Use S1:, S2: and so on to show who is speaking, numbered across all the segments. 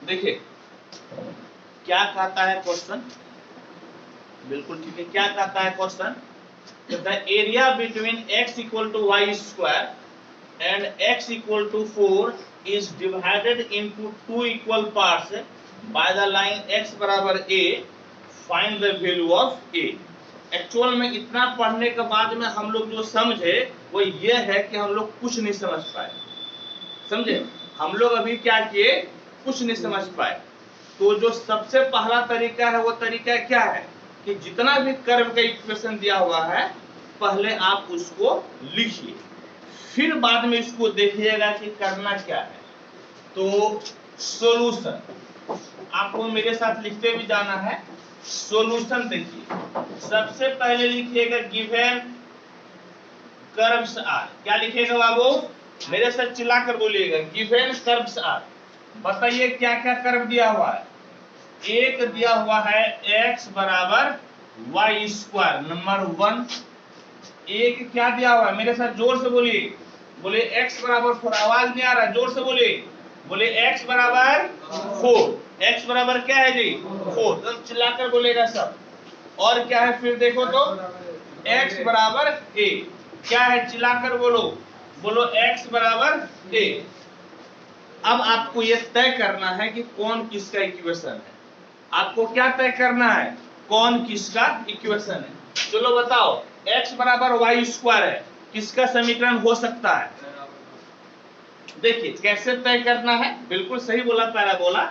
S1: देखिए क्या कहता है क्वेश्चन, बिल्कुल ठीक है। क्या कहता है question, the area between x equal to Y square and x equal to 4 is divided into 2 equal parts by the line x बराबर a, find the value of a। Actual में इतना पढ़ने के बाद में हम लोग जो समझे वो ये है कि हम लोग कुछ नहीं समझ पाए, समझे। हम लोग अभी क्या किए, कुछ नहीं समझ पाए। तो जो सबसे पहला तरीका है वो तरीका क्या है कि जितना भी कर्व का इक्वेशन दिया हुआ है पहले आप उसको लिखिए, फिर बाद में इसको देखिएगा कि करना क्या है। तो सॉल्यूशन आपको मेरे साथ लिखते भी जाना है। सॉल्यूशन देखिए, सबसे पहले लिखिएगा गिवन कर्व्स आर। क्या लिखिएगा बाबू, मेरे साथ चिल्लाकर बोलिएगा, गिवन कर्व्स आर। बताइए क्या क्या कर्व दिया हुआ है। एक दिया हुआ है x बराबर वाई स्क्वायर, नंबर 1। एक क्या दिया हुआ है, मेरे साथ जोर से बोलिए, बोले x बराबर 4। आवाज नहीं आ रहा, जोर से बोलिए, बोले x बराबर 4। x बराबर क्या है जी, 4। तो चिल्लाकर बोलेगा सब। और क्या है फिर देखो तो x बराबर a। क्या है, चिल्लाकर बोलो, बोलो x बराबर a। अब आपको यह तय करना है कि कौन किसका इक्वेशन है। आपको क्या तय करना है, कौन किसका इक्वेशन है। चलो बताओ, x बराबर वाई स्क्वायर है, किसका समीकरण हो सकता है। देखिए कैसे तय करना है, बिल्कुल सही बोला पैराबोला।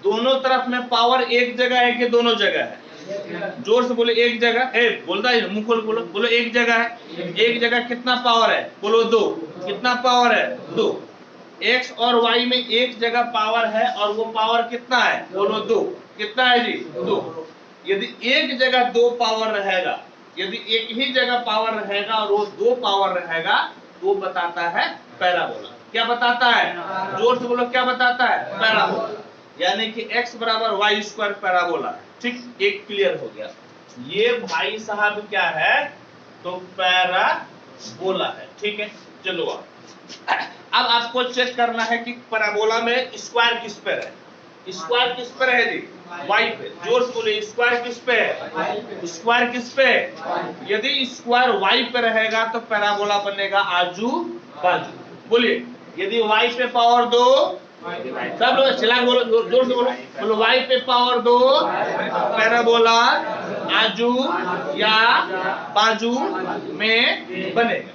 S1: दोनों तरफ में पावर एक जगह है कि दोनों जगह है, जोर से बोले एक जगह है। बोलता है मुंह खोल बोलो, बोलो एक जगह है। एक जगह कितना पावर है, बोलो 2। कितना पावर है, 2। x और y में एक जगह पावर है और वो पावर कितना है, बोलो 2। कितना है जी, 2। यदि एक जगह 2 पावर रहेगा, यदि एक ही जगह पावर रहेगा और वो 2 पावर रहेगा तो वो बताता है पैराबोला। क्या बताता है, जोर से बोलो, क्या बताता है, पैराबोला। यानी कि x बराबर वाई स्क्वायर पैराबोला। ठीक, एक क्लियर हो गया। ये भाई साहब क्या है, तो पैराबोला है। ठीक है, चलो अब आपको चेक करना है कि पैराबोला में स्क्वायर किस पर है। स्क्वायर किस पर है जी, वाई पे। जोर से बोलिए, स्क्वायर किस पे है, स्क्वायर किस पे है। यदि स्क्वायर वाई पे रहेगा तो पैराबोला बनेगा आजू बाजू। बोलिए, यदि वाई पे पावर 2, सब लोग चिल्ला बोलो, जोर से बोलो, बोलो वाई पे पावर 2 पैराबोला आजू या बाजू में बनेगा।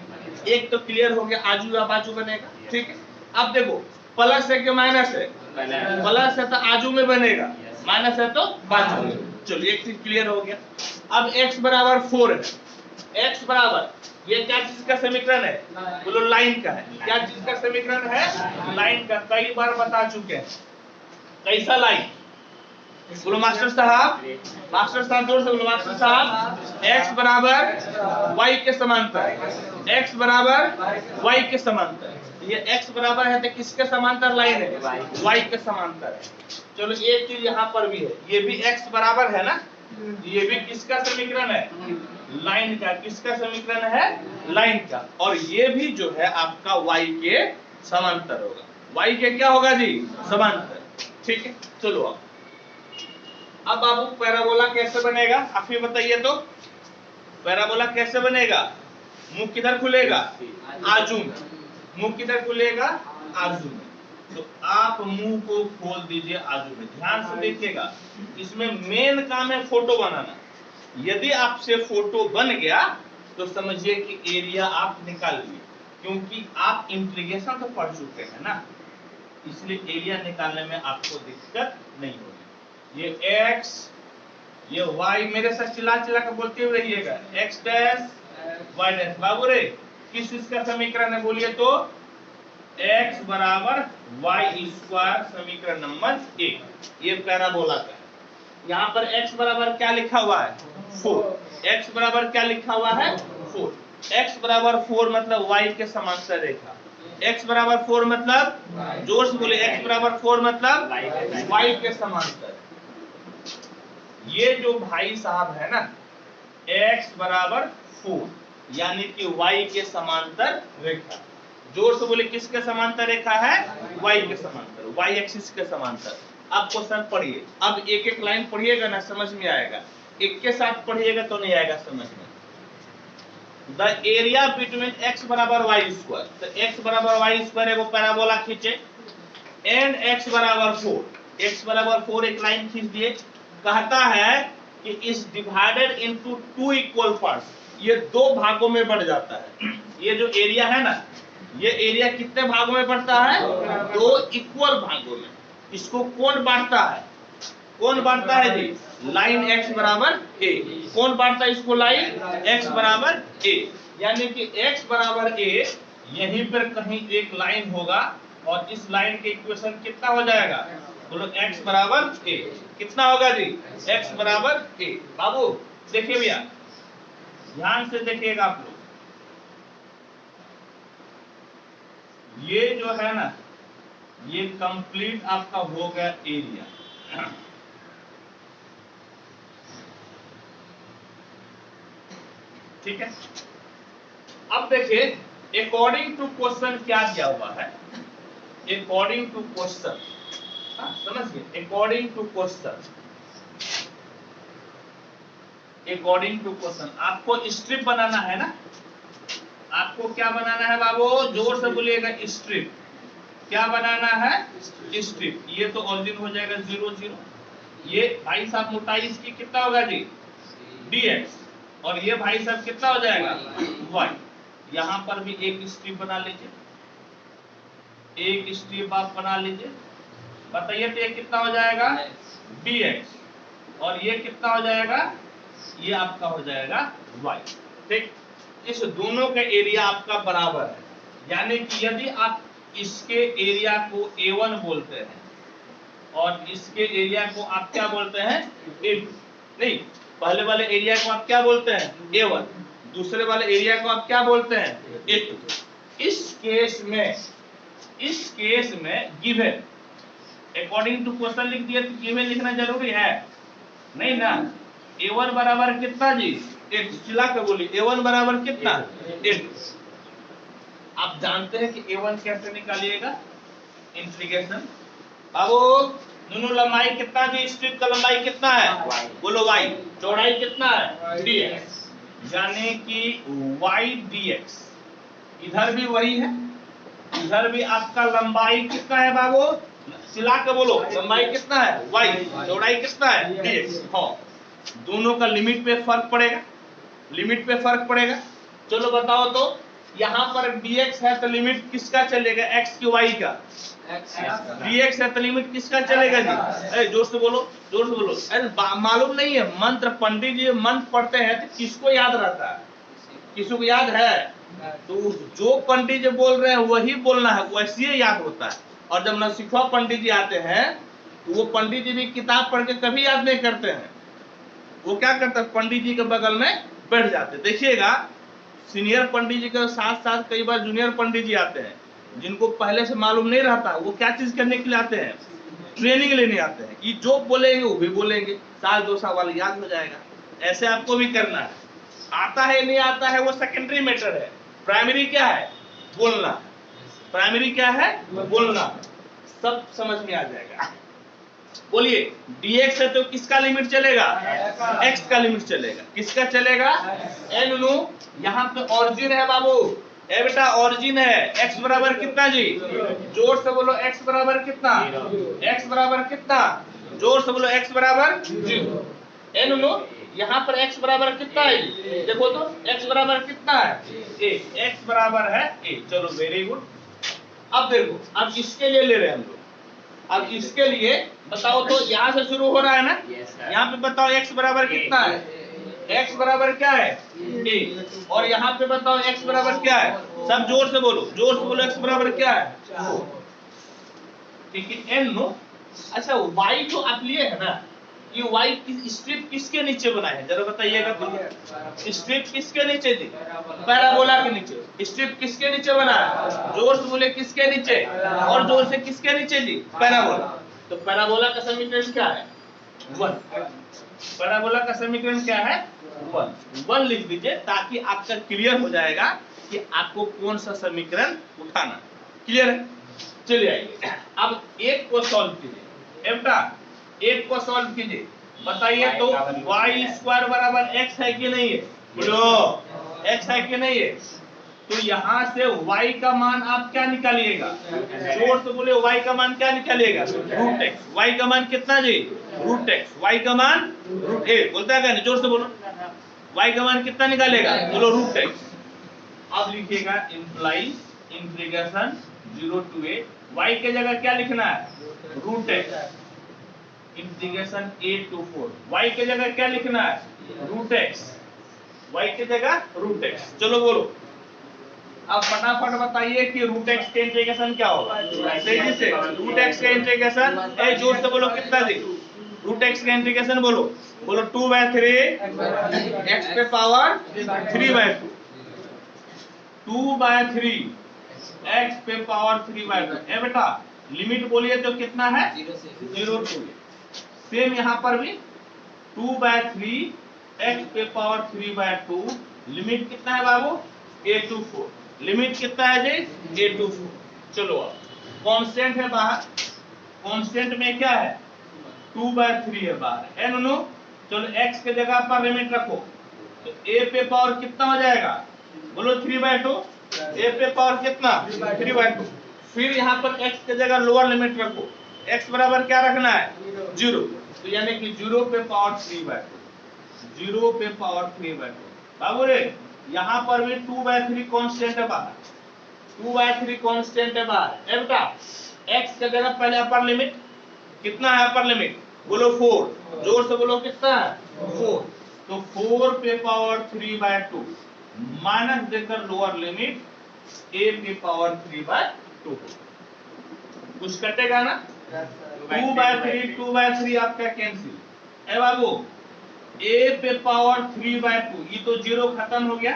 S1: एक तो क्लियर हो गया, आजू या बाजू बनेगा। ठीक है, अब देखो प्लस है कि माइनस है, प्लस है तो आजू में बनेगा, माइनस है तो बाजू में। चलो एक चीज क्लियर हो गया। अब x बराबर 4 है, x बराबर, ये क्या चीज का समीकरण है, बोलो लाइन का है। क्या चीज का समीकरण है, लाइन का। कई बार बता चुके हैं। कैसा लाइन, बोलो मास्टर साहब, मास्टर साहब जोर से बोलो, मास्टर साहब, x बराबर y के समांतर, x बराबर y के समांतर। ये x बराबर है तो किसके समांतर लाइन है, y के समांतर है। चलो एक चीज यहाँ पर भी है, ये भी x बराबर है ना, ये भी किसका समीकरण है, लाइन का। किसका समीकरण है, लाइन का। और ये भी जो है आपका y के समांतर होगा। y के क्या होगा जी, समांतर। ठीक है, चलो अब बाबू पैराबोला कैसे बनेगा, आप ही बताइए तो। पैराबोला कैसे बनेगा, मुंह किधर खुलेगा, आजू में। मुंह किधर खुलेगा, आजू में। तो आप मुंह को खोल दीजिए आजू में। ध्यान से देखिएगा, इसमें मेन काम है फोटो बनाना। यदि आपसे फोटो बन गया तो समझिए कि एरिया आप निकाल लिए, क्योंकि आप इंटीग्रेशन तो पढ़ चुके हैं ना, इसलिए एरिया निकालने में आपको दिक्कत नहीं होगी। ये x, ये y, मेरे साथ चिल्ला चिल्ला कर बोलते हुए रहिएगा, x डैश y डैश। बाबू रे किस इसका समीकरण है, बोलिए तो x बराबर y स्क्वायर, समीकरण नंबर 1। ये पैराबोला का है। यहाँ पर x बराबर क्या लिखा हुआ है, 4। x बराबर क्या लिखा हुआ है, 4। x बराबर 4 मतलब y के समांतर रेखा। x बराबर 4 मतलब, जोर से बोले, x बराबर 4 मतलब y के समांतर। ये जो भाई साहब है ना, x बराबर 4 यानी कि y के समांतर रेखा। जोर से बोले, किसके समांतर रेखा है, y के समांतर, y एक्सिस के समांतर। आप क्वेश्चन पढ़िए, अब एक एक लाइन पढ़िएगा ना समझ में आएगा, एक के साथ पढ़िएगा तो नहीं आएगा समझ में। द एरिया बिटवीन x बराबर वाई स्क्वायर, तो x बराबर वाई स्क्वायर एगो पैराबोला खींचे एंड x बराबर 4, x बराबर 4 एक लाइन खींच दिए। कहता है कि इस divided into two equal parts, ये दो भागों में बढ़ जाता है। ये जो एरिया है ना, ये एरिया कितने भागों में बढ़ता है? दो इक्वल भागों में। इसको कौन बांटता है? कौन बांटता है जी? लाइन x बराबर a। कौन बांटता है इसको? लाइन x बराबर a, यानी कि x बराबर a यहीं पर कहीं एक लाइन होगा और इस लाइन के इक्वेशन कितना हो जाएगा? बोलो x बराबर a। कितना होगा जी? x बराबर a। बाबू देखिए भैया, ध्यान से देखिएगा आप लोग, ये जो है ना, ये कंप्लीट आपका हो गया एरिया। ठीक है, अब देखिए अकॉर्डिंग टू क्वेश्चन क्या दिया हुआ है। अकॉर्डिंग टू क्वेश्चन, समझिए, according to question, according to question आपको स्ट्रिप बनाना है ना। आपको क्या बनाना है बाबू? जोर से बोलिएगा, स्ट्रिप। क्या बनाना है? स्ट्रिप। ये तो ऑरिजिन हो जाएगा 0 0। ये भाई साहब मोटाई इसकी कितना होगा जी? dx। और ये भाई साहब कितना हो जाएगा? y। यहां पर भी एक स्ट्रिप बना लीजिए, एक स्ट्रिप आप बना लीजिए। बताइए तो ये कितना हो जाएगा? dx। और ये कितना हो जाएगा? ये आपका हो जाएगा y। ठीक, इस दोनों का एरिया आपका बराबर है, यानी कि यदि आप इसके एरिया को a1 बोलते हैं और इसके एरिया को आप क्या बोलते हैं? a2। नहीं, पहले वाले एरिया को आप क्या बोलते हैं? a1। दूसरे वाले एरिया को आप क्या बोलते हैं? a2। इस केस में गिवन, अकॉर्डिंग टू क्वेश्चन लिख दिया तो गिवन लिखना जरूरी है नहीं ना। a1 बराबर कितना जी? 8। चिल्ला के बोलिए, a1 बराबर कितना? 8। आप जानते हैं कि a1 कैसे निकालिएगा? इंटीग्रेशन। बाबू दोनों लंबाई कितना जी? स्ट्रिप का लंबाई कितना है? बोलो y। चौड़ाई कितना है? dx, यानी कि y dx। इधर भी वही है, इधर भी आपका लंबाई कितना है बाबू? चिल्ला के बोलो, लंबाई कितना है? y। चौड़ाई कितना है? dx। हाँ, दोनों का लिमिट पे फर्क पड़ेगा, लिमिट पे फर्क पड़ेगा। चलो बताओ तो, यहाँ पर dx है तो लिमिट किसका चलेगा? x की y का। dx है तो लिमिट किसका चलेगा जी? अरे जोर से बोलो, जोर से बोलो। अरे मालूम नहीं है मंत्र? पंडित जी मंत्र पढ़ते हैं तो किसको याद रहता है? किसी को याद है? तो जो पंडित जी बोल रहे हैं वही बोलना है, वैसे ही याद होता है। और जब नौसिखा पंडित जी आते हैं तो वो पंडित जी भी किताब पढ़ के कभी याद नहीं करते हैं। वो क्या करते हैं? पंडित जी के बगल में बैठ जाते। देखिएगा, सीनियर पंडित जी के साथ साथ कई बार जूनियर पंडित जी आते हैं, जिनको पहले से मालूम नहीं रहता। वो क्या चीज करने के लिए आते हैं? ट्रेनिंग लेने आते हैं। ये जो बोलेंगे वो भी बोलेंगे, साल 2 साल वाला याद हो जाएगा। ऐसे आपको भी करना है। आता है नहीं आता है वो सेकेंडरी मैटर है, प्राइमरी क्या है? बोलना। प्राइमरी क्या है? बोलना। सब समझ में आ जाएगा। बोलिए, dx है तो किसका लिमिट चलेगा? x का लिमिट चलेगा। किसका चलेगा? n नो, यहाँ पे ऑरिजिन है बाबू। ए बेटा ऑरिजिन है। x बराबर कितना जी? जोर से बोलो, x बराबर कितना? x बराबर कितना? जोर से बोलो, x बराबर 0। n नो, यहाँ पर x बराबर कितना है? देखो तो x बराबर कितना है? a। x बराबर है a। चलो वेरी गुड। अब देखो, अब इसके लिए ले रहे हैं हम लोग। अब इसके लिए बताओ तो, यहाँ से शुरू हो रहा है ना। यहाँ पे बताओ x बराबर कितना है? x बराबर क्या है? a। और यहाँ पे बताओ x बराबर क्या है? सब जोर से बोलो, जोर से बोलो, x बराबर क्या है? ठीक है, n नो। अच्छा, y जो आप लिए है ना, ये y की स्ट्रिप किसके नीचे बना है? जरा बताइएगा तो। स्ट्रिप किसके नीचे थी? पैराबोला के नीचे। स्ट्रिप किसके नीचे बना है? जोर से बोले, किसके नीचे? और जोर से, किसके नीचे जी? पैराबोला। तो पैराबोला का समीकरण क्या है? 1। पैराबोला का समीकरण क्या है? 1 लिख दीजिए, ताकि आपका क्लियर हो जाएगा कि आपको कौन सा समीकरण उठाना। क्लियर है? चलिए आइए, अब एक को सॉल्व कीजिए। ए बेटा एक को सॉल्व कीजिए, बताइए तो वाई स्क्वायर बराबर एक्स है कि नहीं है, बोलो एक्स है कि नहीं है। तो यहाँ से y का मान आप क्या निकालिएगा, जोर से बोले y का मान क्या निकालिएगा, रूट एक्स। y का मान कितना जी, रूट एक्स। y का मान रूट ए, बोलता है क्या नहीं, जोर से बोलो, y का मान कितना निकालेगा, बोलो रूट एक्स। अब लिखिएगा implies integration 0 to a, y के जगह क्या लिखना है, root X integration a to 4, y के जगह क्या लिखना है, रूट एक्स, y के जगह रूट एक्स। चलो बोलो अब फटाफट बताइए कि रूट एक्स का इंटीग्रेशन क्या होगा, तेजी से। रूट एक्स का इंटीग्रेशन ए जोर से बोलो कितना जी, रूट एक्स का इंटीग्रेशन बोलो, बोलो 2/3 एक्स पे पावर 3/2, 2/3 एक्स पे पावर 3/2। ए बेटा लिमिट बोलिए तो कितना है, 0 to a। सेम यहाँ पर भी 2/3 एक्स पे पावर 3/2, लिमिट कितना है बाबू, a to 4, लिमिट कितना है जी, a to 4। चलो अब कांस्टेंट है बाहर, कांस्टेंट में क्या है, 2/3 है बाहर, है नो। चलो x के जगह पर लिमिट रखो, तो a पे पावर कितना हो जाएगा, बोलो 3/2, a पे पावर कितना 3/2। फिर यहाँ पर x के जगह लोअर लिमिट रखो, x बराबर क्या रखना है, 0, तो यानी कि 0 पे पावर 3/2, 0 पे पावर 3/2। बाबू रे यहाँ पर भी 2/3 कांस्टेंट है बाहर, 2/3 कांस्टेंट है बाहर। ए बेटा x के जगह पहले अपर लिमिट कितना है, अपर लिमिट बोलो 4, जोर से बोलो कितना है 4, तो 4 पे पावर 3/2 माइनस देकर लोअर लिमिट a पे पावर 3/2। कुछ कटेगा ना, 2/3 आपका कैंसिल है बाबू, a पे पावर 3/2, ये तो 0 खत्म हो गया।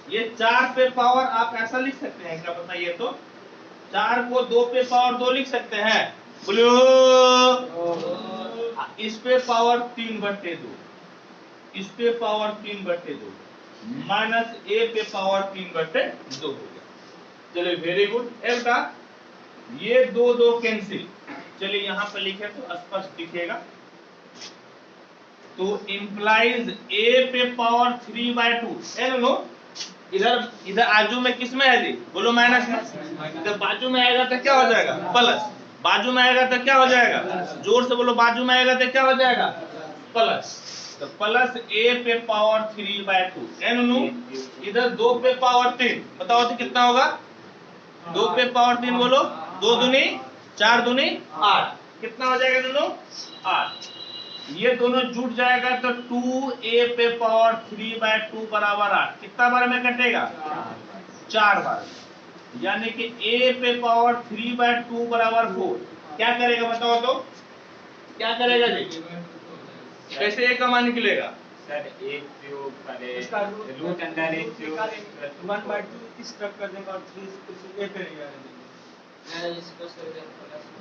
S1: ये 4 पे पावर आप ऐसा लिख सकते हैं क्या, बताइए तो, 4 को 2 पे पावर 2 लिख सकते हैं, बोलो इस पे पावर 3/2, इस पे पावर 3/2 माइनस a पे पावर 3/2 हो गया। चलिए वेरी गुड। बेटा ये 2 कैंसिल, चलिए यहाँ पे लिखे तो स्पष्ट दिखेगा, तो इंप्लाइज a पे पावर 3/2 है नो। इधर आजू में किस में है जी, बोलो माइनस में, तो बाजू में आएगा तो क्या हो जाएगा, प्लस, बाजू में आएगा तो क्या हो जाएगा, जोर से बोलो बाजू में आएगा तो क्या हो जाएगा, प्लस, तो प्लस a पे पावर 3/2 है नो। इधर 2 पे पावर 3, बताओ तो कितना होगा, 2 पे पावर 3 बोलो, 2 दूनी 4 दूनी 8, कितना हो जाएगा दोनों 8, ये दोनों जुट जाएगा तो 2a पे पावर 3/2 बराबर 8, कितना बार में कटेगा, 4 बार, यानी कि a पे पावर 3/2 बराबर 4। क्या करेगा बताओ तो, क्या करेगा जी, कैसे a का मान निकलेगा,
S2: सर एक क्यूब करे रूट अंडर एक क्यूब
S3: 1/2 इस तरफ कर देंगे और 3 a पे रहेगा।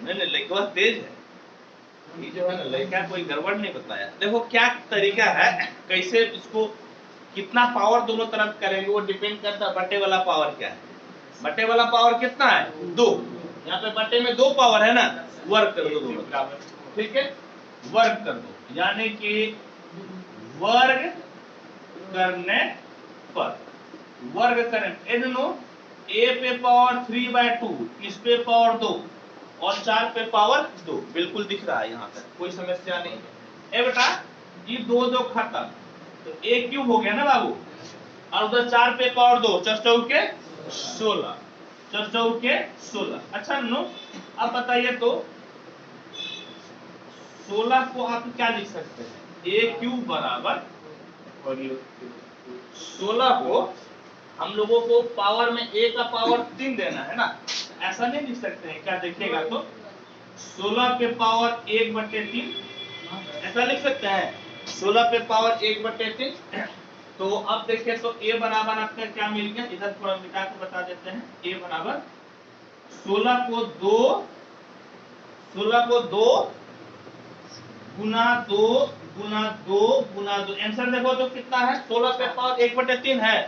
S1: नहीं लिखवा तेज है, ये जो है ना लड़का कोई गड़बड़ नहीं बताया। देखो क्या तरीका है, कैसे इसको कितना पावर दोनों तरफ करेंगे वो डिपेंड करता है बटे वाला पावर क्या है। बटे वाला पावर कितना है 2, यहाँ पे बटे में 2 पावर है ना, वर्क कर दो दोनों, ठीक है वर्क कर दो, यानी कि वर्ग करने पर, वर्ग करने दोनों a पे पावर 3/2, इस पे पावर 2 और 4 पे पावर 2, बिल्कुल दिख रहा है यहाँ पर, कोई समस्या नहीं है। ए बेटा ये 2 खत्म, तो a क्यूब हो गया ना बाबू, और उधर 4 पे पावर 2, 4 के 16, 4 के 16। अच्छा नो, अब बताइए तो 16 को आप क्या लिख सकते हैं, a क्यूब बराबर, 16 को हम लोगों को पावर में a का पावर 3 देना है ना, ऐसा नहीं लिख सकते हैं क्या, देखिएगा तो 16 पे पावर 1/3 ऐसा लिख सकते हैं, 16 पे पावर 1/3। तो अब देखिए तो a बराबर आपका क्या मिल गया, इधर थोड़ा मिटा के बता देते हैं, a बराबर 16 को 2 गुना 2 गुना 2 गुना 2, आंसर देखो तो कितना है, 16 पे पावर 1/3 है,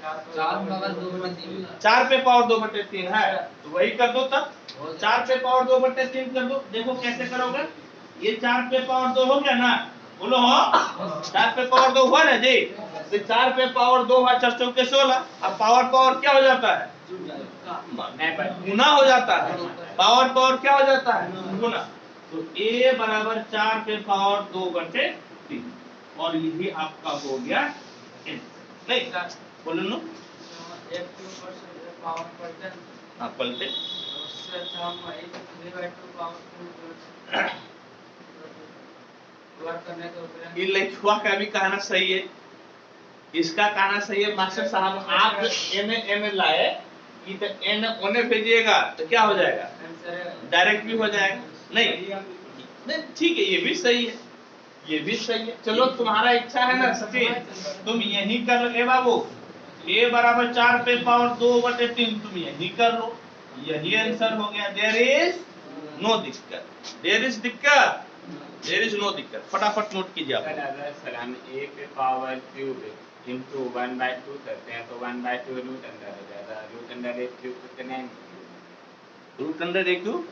S1: 4 पे पावर 2/3 है तो वही कर दो। तब 4 पे पावर 2/3 कर दो। देखो कैसे करोगे, ये 4 पे पावर 2 हो गया ना, बोलो हो 4 पे पावर 2 हुआ ना जी। तो 4 पे पावर 2 है 4 चौके 16। अब पावर पावर क्या हो जाता है, गुना हो जाता है। पावर पावर क्या हो जाता है, गुना। तो a बराबर 4 पे पावर 2/3 और यही आपका हो गया n। नहीं बोलो नो, हाँ पलटे। ये लिखवा का भी कहना सही है, इसका कहना सही है। मास्टर साहब आप n लाए कि तो n ओने भेजिएगा तो क्या हो जाएगा, डायरेक्ट भी हो जाएगा। नहीं ठीक है, ये भी सही है, ये भी सही है। चलो तुम्हारा इच्छा है ना सचिन, तुम यही कर लो। ए बाबू a बराबर 4 पे पावर 2/3 तुम यही कर लो, यही आंसर हो गया। देयर इज नो दिक्कत, देयर इज दिक्कत, देयर इज नो दिक्कत। फटाफट नोट कीजिए आप।
S2: सर हम a पे पावर क्यूब इंटू 1/2 करते हैं तो 1/2 रूट अंडर हो जाएगा। रूट अंडर ए क्यूब कितने,
S1: रूट अंडर ए क्यूब,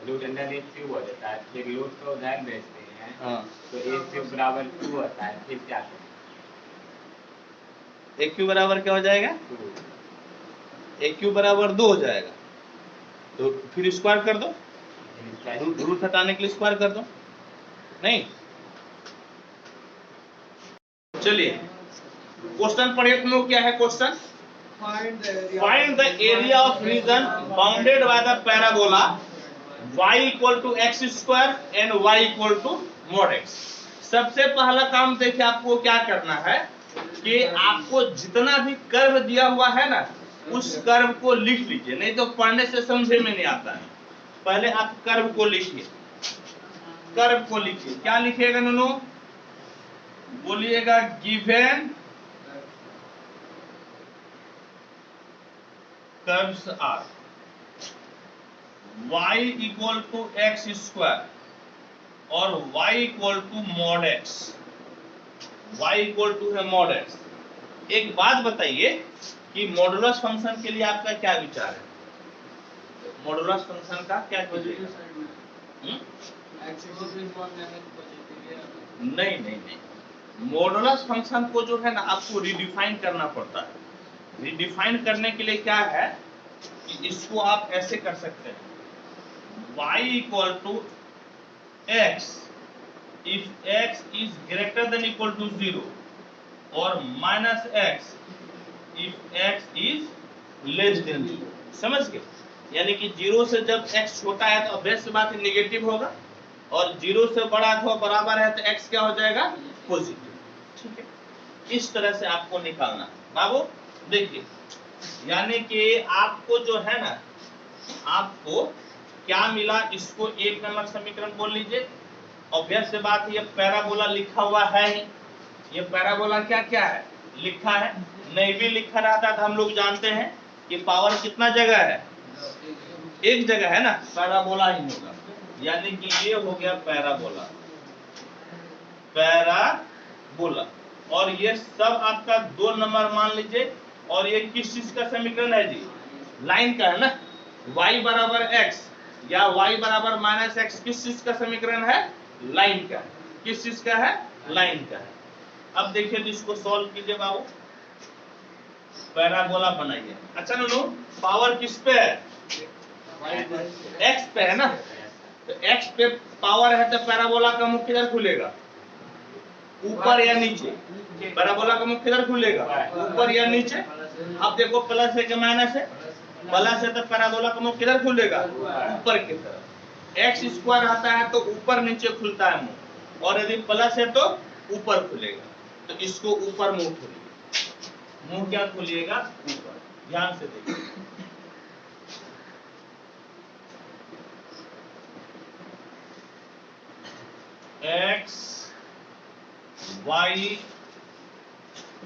S2: रूट अंडर ए क्यूब हो जाता है। फिर रूट को उधर भेजते हैं
S1: हाँ
S2: तो ए क्यूब बराबर 2 होता है। फिर क्या करें,
S1: ए क्यूब बराबर क्या हो जाएगा,
S2: 2
S1: ए क्यूब बराबर 2 हो जाएगा। तो फिर स्क्वायर कर दो, रूट हटाने के लिए स्क्वायर कर दो। नहीं चलिए क्वेश्चन पढ़िए तुम लोग। क्या है question, find the area of region bounded by the parabola y equal to X square and y equal to mod x। सबसे पहला काम देखिए आपको क्या करना है कि आपको जितना भी कर्व दिया हुआ है ना उस कर्व को लिख लीजिए, नहीं तो पढ़ने से समझे में नहीं आता है। पहले आप कर्व को लिखिए, कर्व को लिखिए। क्या लिखिएगा नूनू, बोलिएगा given curves are y equal to X square और y equal to mod x, y equal to है mod x। एक बात बताइए कि मॉडुलस फंक्शन के लिए आपका क्या विचार है, मॉडुलस फंक्शन का क्या कीजिएगा? नहीं नहीं नहीं, मॉडुलस फंक्शन को जो है ना आपको रिडिफाइन करना पड़ता है। रिडिफाइन करने के लिए क्या है कि इसको आप ऐसे कर सकते हैं, y equal to x if x is greater than equal to 0 और minus x if x is less than 0। समझ गए? यानी कि 0 से जब x छोटा है तो ऑब्वियस बात है नेगेटिव होगा और 0 से बड़ा अथवा बराबर है तो x क्या हो जाएगा, पॉजिटिव। ठीक है, इस तरह से आपको निकालना। बाबू देखिए, यानी कि आपको जो है ना, आपको क्या मिला, इसको 1 नंबर समीकरण बोल लीजिए। ऑब्वियस से बात है, ये पैराबोला लिखा हुआ है ही। ये पैराबोला क्या क्या है लिखा है, नहीं भी लिखा रहता तो हम लोग जानते हैं कि पावर कितना जगह है, एक जगह है ना, पैराबोला ही होगा। यानी कि ये हो गया पैराबोला, पैराबोला। और ये सब आपका 2 नंबर मान लीजिए। और ये किस चीज का समीकरण है जी, लाइन का है ना। y बराबर x या y बराबर माइनस x किस चीज का समीकरण है, लाइन का। किस चीज का है, लाइन का है। अब देखिए तो इसको सॉल्व कीजिए बाबू, पैराबोला बनाइए। अच्छा नो, पावर किस पे है, x पे है ना। तो x पे पावर है तो पैराबोला का मुख किधर खुलेगा, ऊपर या नीचे। पैराबोला का मुख किधर खुलेगा, ऊपर या नीचे। अब देखो प्लस है कि माइनस है, प्लस है तो पैराबोला का मुख किधर खुलेगा, ऊपर की तरफ। एक्स स्क्वायर आता है तो ऊपर नीचे खुलता है मुंह, और यदि प्लस है तो ऊपर खुलेगा। तो इसको ऊपर मुंह खोलिए, मुंह क्या खोलिएगा, ऊपर। ध्यान से देखिए, X Y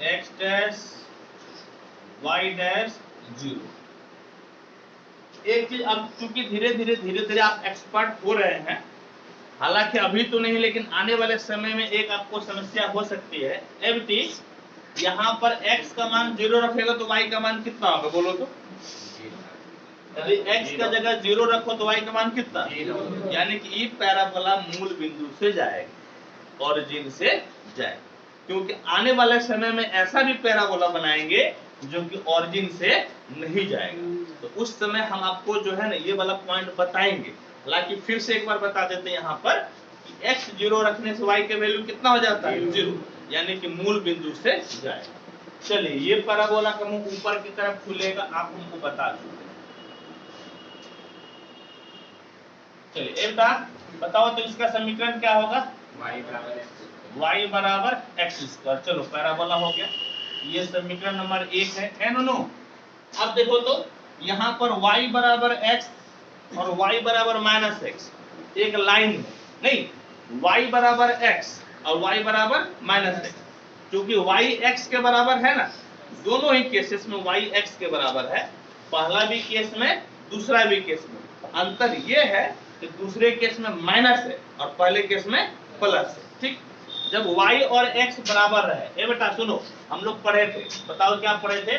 S1: X dash Y dash 0। एक चीज, अब चूंकि धीरे धीरे आप एक्सपर्ट हो रहे हैं, हालांकि अभी तो नहीं लेकिन आने वाले समय में एक आपको समस्या हो सकती है। एवटी यहाँ पर x का मान 0 रखेगा तो y का मान कितना होगा बोलो तो? यदि x का जगह 0 रखो तो y का मान कितना? यानी कि ये पैराबोला मूल बिंदु से जाएगा, ओरिजिन से जाएगा, क्योंकि आने वाले समय में ऐसा भी पैराबोला बनाएंगे जो कि ओरिजिन से नहीं जाएगा। तो उस समय हम आपको जो है ना ये वाला पॉइंट बताएंगे। हालांकि फिर से एक बार बता देते हैं यहाँ पर कि x 0 रखने से y के वैल्यू कितना हो जाता है? 0, यानी कि मूल बिंदु से जाएगा। चलिए ये पैराबोला का मुंह ऊपर की तरफ खुलेगा, आप हमको बता चुके हैं। चलिए एक बार बताओ तो इसका समीकरण क्या होगा? y बराबर एक्स स्क्वायर। चलो पैराबोला हो गया, ये समीकरण नंबर 1 है नो? अब देखो तो यहाँ पर y बराबर x और y बराबर माइनस एक्स एक लाइन है, नहीं y बराबर x और y बराबर माइनस एक्स, क्योंकि y x के बराबर है ना, दोनों ही केसेस में y x के बराबर है, पहला भी केस में दूसरा भी केस में। अंतर ये है कि दूसरे केस में माइनस है और पहले केस में प्लस है। ठीक, जब y और x बराबर रहे, ए बेटा सुनो, हम लोग पढ़े थे, बताओ क्या पढ़े थे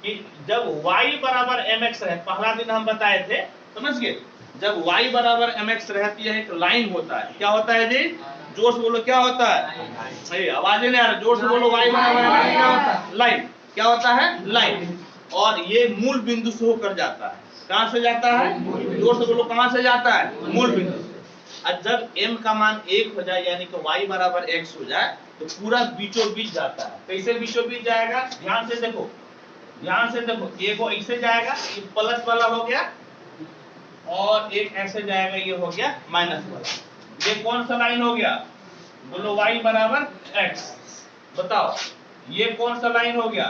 S1: कि जब y बराबर mx रहे, पहला दिन हम बताए थे, समझ गए? जब y बराबर mx रहती है एक लाइन होता है, क्या होता है जी? जोर से बोलो, क्या होता है? सही, आवाज नहीं आ रहा, जोर से बोलो। y बराबर mx क्या होता है? लाइन। क्या होता है? लाइन। और ये मूल बिंदु से होकर जाता है। कहां से जाता है? जोर से बोलो, कहां से जाता है? मूल बिंदु से। और जब m का मान 1 हो जाए यानी कि y बराबर x हो जाए तो पूरा बीचों बीच जाता है। कैसे बीचों बीच जाएगा? ध्यान से देखो, ध्यान से देखो, एक वो ऐसे जाएगा, ये प्लस वाला हो गया, और एक ऐसे जाएगा, ये हो गया माइनस वाला। ये कौन सा लाइन हो गया? बोलो y बराबर x। बताओ ये कौन सा लाइन हो गया?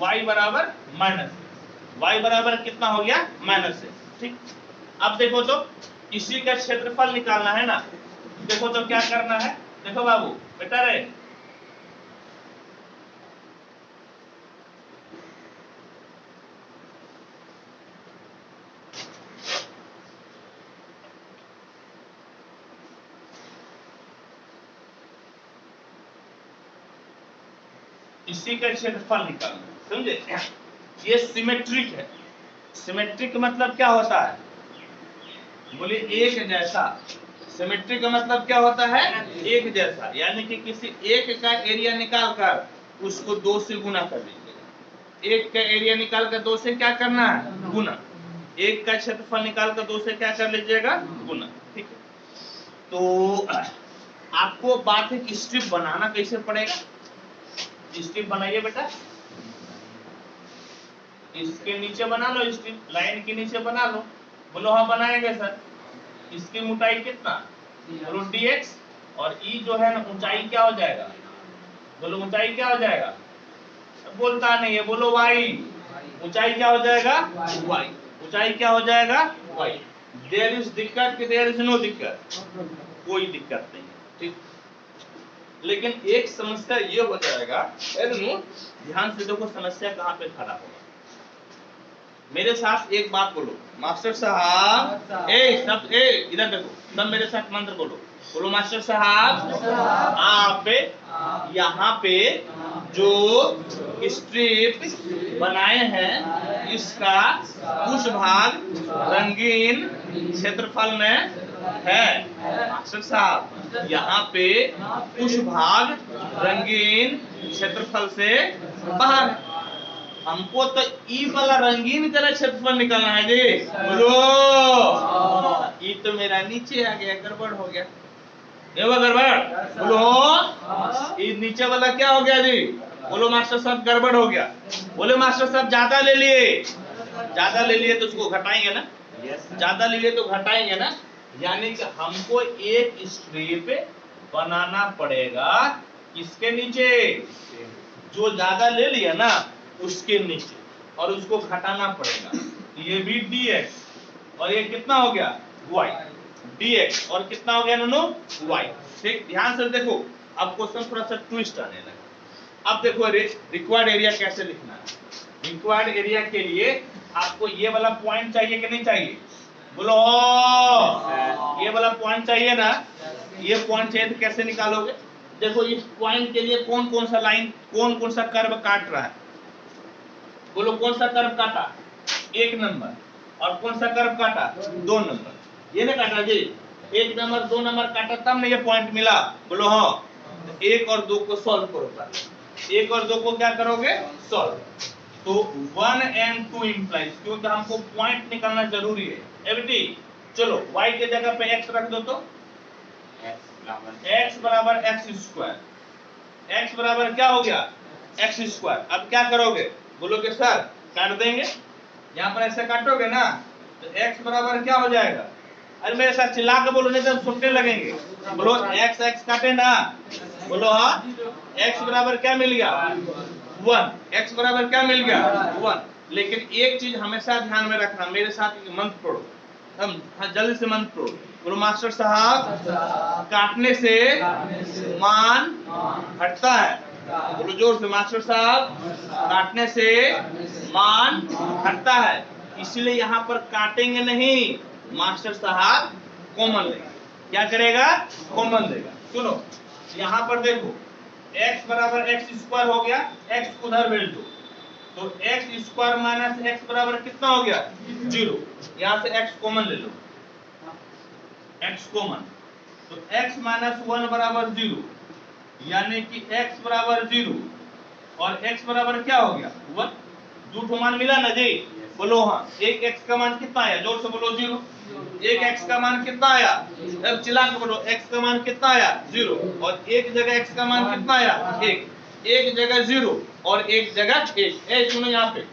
S1: y बराबर माइनस, y बराबर कितना हो गया? माइनस है। ठीक, अब देखो तो इसी का क्षेत्रफल निकालना है ना, देखो तो क्या करना है? देखो बाबू बेटा रे, इसी का क्षेत्रफल निकालना, समझे? ये सिमेट्रिक है। सिमेट्रिक मतलब क्या होता है? बोले एक जैसा। सिमेट्रिक का मतलब क्या होता है? एक जैसा, यानी कि किसी एक का एरिया निकाल कर उसको 2 से गुना कर लीजिएगा। एक का एरिया निकाल कर 2 से क्या करना है? गुना। एक का क्षेत्रफल निकाल कर 2 से क्या कर लीजिएगा? गुना। ठीक है, तो आपको बात है कि स्ट्रिप बनाना कैसे पड़ेगा। स्ट्रिप बनाइए बेटा, इसके नीचे बना लो स्ट्रिप, लाइन के नीचे बना लो। बोलो हाँ बनाएंगे सर। इसकी मोटाई कितना? बोलो dx, और ई जो है ना ऊंचाई क्या हो जाएगा? बोलो ऊंचाई क्या हो जाएगा? बोलता नहीं है, बोलो y। ऊंचाई क्या हो जाएगा? y। ऊंचाई क्या हो जाएगा? y। देयर इज दिक्कत कि देयर इज नो दिक्कत? कोई दिक्कत नहीं। ठीक, लेकिन एक समस्या ये हो जाएगा, ध्यान से देखो समस्या कहाँ पे खड़ा होगा। मेरे साथ एक बात बोलो, मास्टर साहब, सब इधर देखो, सब मेरे साथ मंत्र बोलो। बोलो मास्टर साहब, आप यहाँ पे जो स्ट्रिप बनाए हैं इसका कुछ भाग रंगीन क्षेत्रफल में है। मास्टर साहब यहाँ पे कुछ भाग रंगीन क्षेत्रफल से बाहर है। हमको तो ई वाला रंगीन तरह क्षेत्रफल निकालना है जी। बोलो, ई तो मेरा नीचे आ गया, गड़बड़ हो गया। ये वो गड़बड़, बोलो ई नीचे वाला क्या हो गया जी? बोलो मास्टर साहब गड़बड़ हो गया। बोले मास्टर साहब ज्यादा ले लिए, ज्यादा ले लिए तो उसको घटाएंगे ना, ज्यादा ले लिए तो घटाएंगे ना, यानी कि हमको एक स्ट्रिप बनाना पड़ेगा किसके नीचे? जो ज्यादा ले लिया ना उसके नीचे, और उसको घटाना पड़ेगा। ये भी dx और ये कितना हो गया? y। dx और कितना हो गया नोनो? y। ठीक, ध्यान से देखो, अब क्वेश्चन थोड़ा सा ट्विस्ट आने लगा। अब देखो रिक्वायर्ड एरिया कैसे लिखना है। रिक्वायर्ड एरिया के लिए आपको ये वाला पॉइंट चाहिए कि नहीं चाहिए? बोलो ये वाला पॉइंट चाहिए ना। ये पॉइंट चाहिए तो कैसे निकालोगे? देखो इस पॉइंट के लिए कौन कौन सा लाइन, कौन कौन सा कर्व काट रहा है, बोलो कौन सा कर्व काटा, 1 नंबर, और कौन सा कर्व काटा, 2 नंबर, ये ना काटा जी, 1 नंबर 2 नंबर काटा तब ना ये पॉइंट मिला, बोलो हाँ। तो 1 और 2 को सॉल्व करो पहले, 1 और 2 को क्या करोगे, सॉल्व। तो 1 and 2 implies, क्योंकि हमको पॉइंट निकालना जरूरी है। एवटी चलो y के जगह पे x रख दो, तो x बराबर x स्क्वायर, x बराबर क्या हो गया, x स्क्वायर। अब क्या करोगे, बोलोगे सर काट देंगे, यहाँ पर ऐसे काटोगे ना तो x बराबर क्या हो जाएगा, अरे मेरे साथ चिल्ला के बोलो नहीं तो हम सुनने लगेंगे, बोलो x x काटे ना, बोलो हाँ, x बराबर क्या मिल गया, 1, x बराबर क्या मिल गया, 1। लेकिन एक चीज हमेशा ध्यान में रखना, मेरे साथ मंत्र पढ़ो, हम जल्दी से मंत्र पढ़ो, बोलो मास्टर साहब काटने से मान हटता है, बोलो जोर से, मास्टर साहब काटने से मान हटता है, इसलिए यहाँ पर काटेंगे नहीं, मास्टर साहब कॉमन लेगा, क्या करेगा, कॉमन लेगा। सुनो यहाँ पर देखो x बराबर x स्क्वायर हो गया, x उधर भेज दो, तो x स्क्वायर माइनस x बराबर कितना हो गया, 0, यहाँ से x कॉमन ले लो, x कॉमन, तो x माइनस 1 बराबर 0, यानी कि x बराबर 0 और x बराबर क्या हो गया, 1, 2 मान मिला ना जी, बोलो हाँ। एक x का मान कितना आया, जोर से बोलो 0, एक x का मान कितना आया, अब चिल्ला के बोलो x का मान कितना आया, 0, और एक जगह x का मान कितना आया, 1, एक जगह 0 और एक जगह 1, ए सुनो यहाँ पे।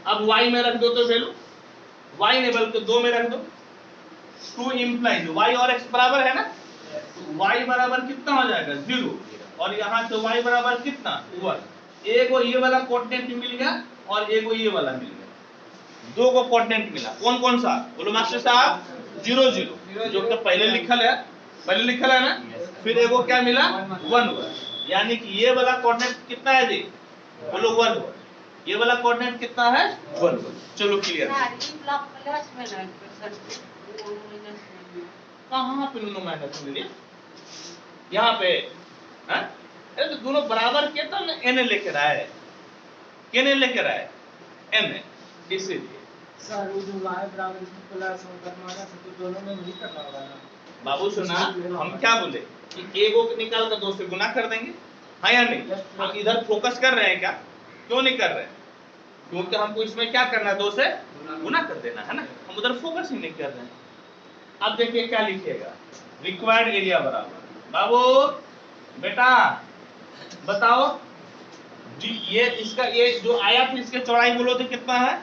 S1: अब y में रख दो तो वैल्यू, y ने बल्कि 2 में रख दो, 2 इंप्लाइज y और x बराबर है ना, y बराबर कितना हो जाएगा, 0, और यहाँ से y बराबर कितना, 1, एक को ये वाला कोऑर्डिनेट मिल गया और एक को ये वाला मिल गया, 2 को कोऑर्डिनेट मिला, कौन कौन सा, बोलो मास्टर साहब 0 0, जो कि पहले लिखल है ना, फिर एगो क्या मिला 1 1, यानी कि ये वाला कोऑर्डिनेट कितना है जी, बोलो 1 1, ये वाला कोऑर्डिनेट कितना है 1 1। चलो क्लियर, कहाँ पे दोनों माइनस में लिए, यहाँ पे, अरे तो दोनों बराबर के तो n लेकर आए, किने लेकर आए, n, इसीलिए
S3: सर वो जो y बराबर प्लस और करवाना तो दोनों में नहीं करना होगा ना।
S1: बाबू सुना, हम क्या बोले कि एगो को निकाल कर 2 से गुना कर देंगे, हाँ या नहीं, हम इधर फोकस कर रहे हैं क्या, क्यों नहीं कर रहे हैं, क्योंकि हमको इसमें क्या करना है, 2 से गुना कर देना है ना, हम उधर फोकस ही नहीं कर रहे हैं। अब देखिए क्या लिखिएगा, रिक्वायर्ड एरिया बराबर, बाबू बेटा बताओ ये इसका, ये जो आया था इसके चौड़ाई बोलो तो कितना है,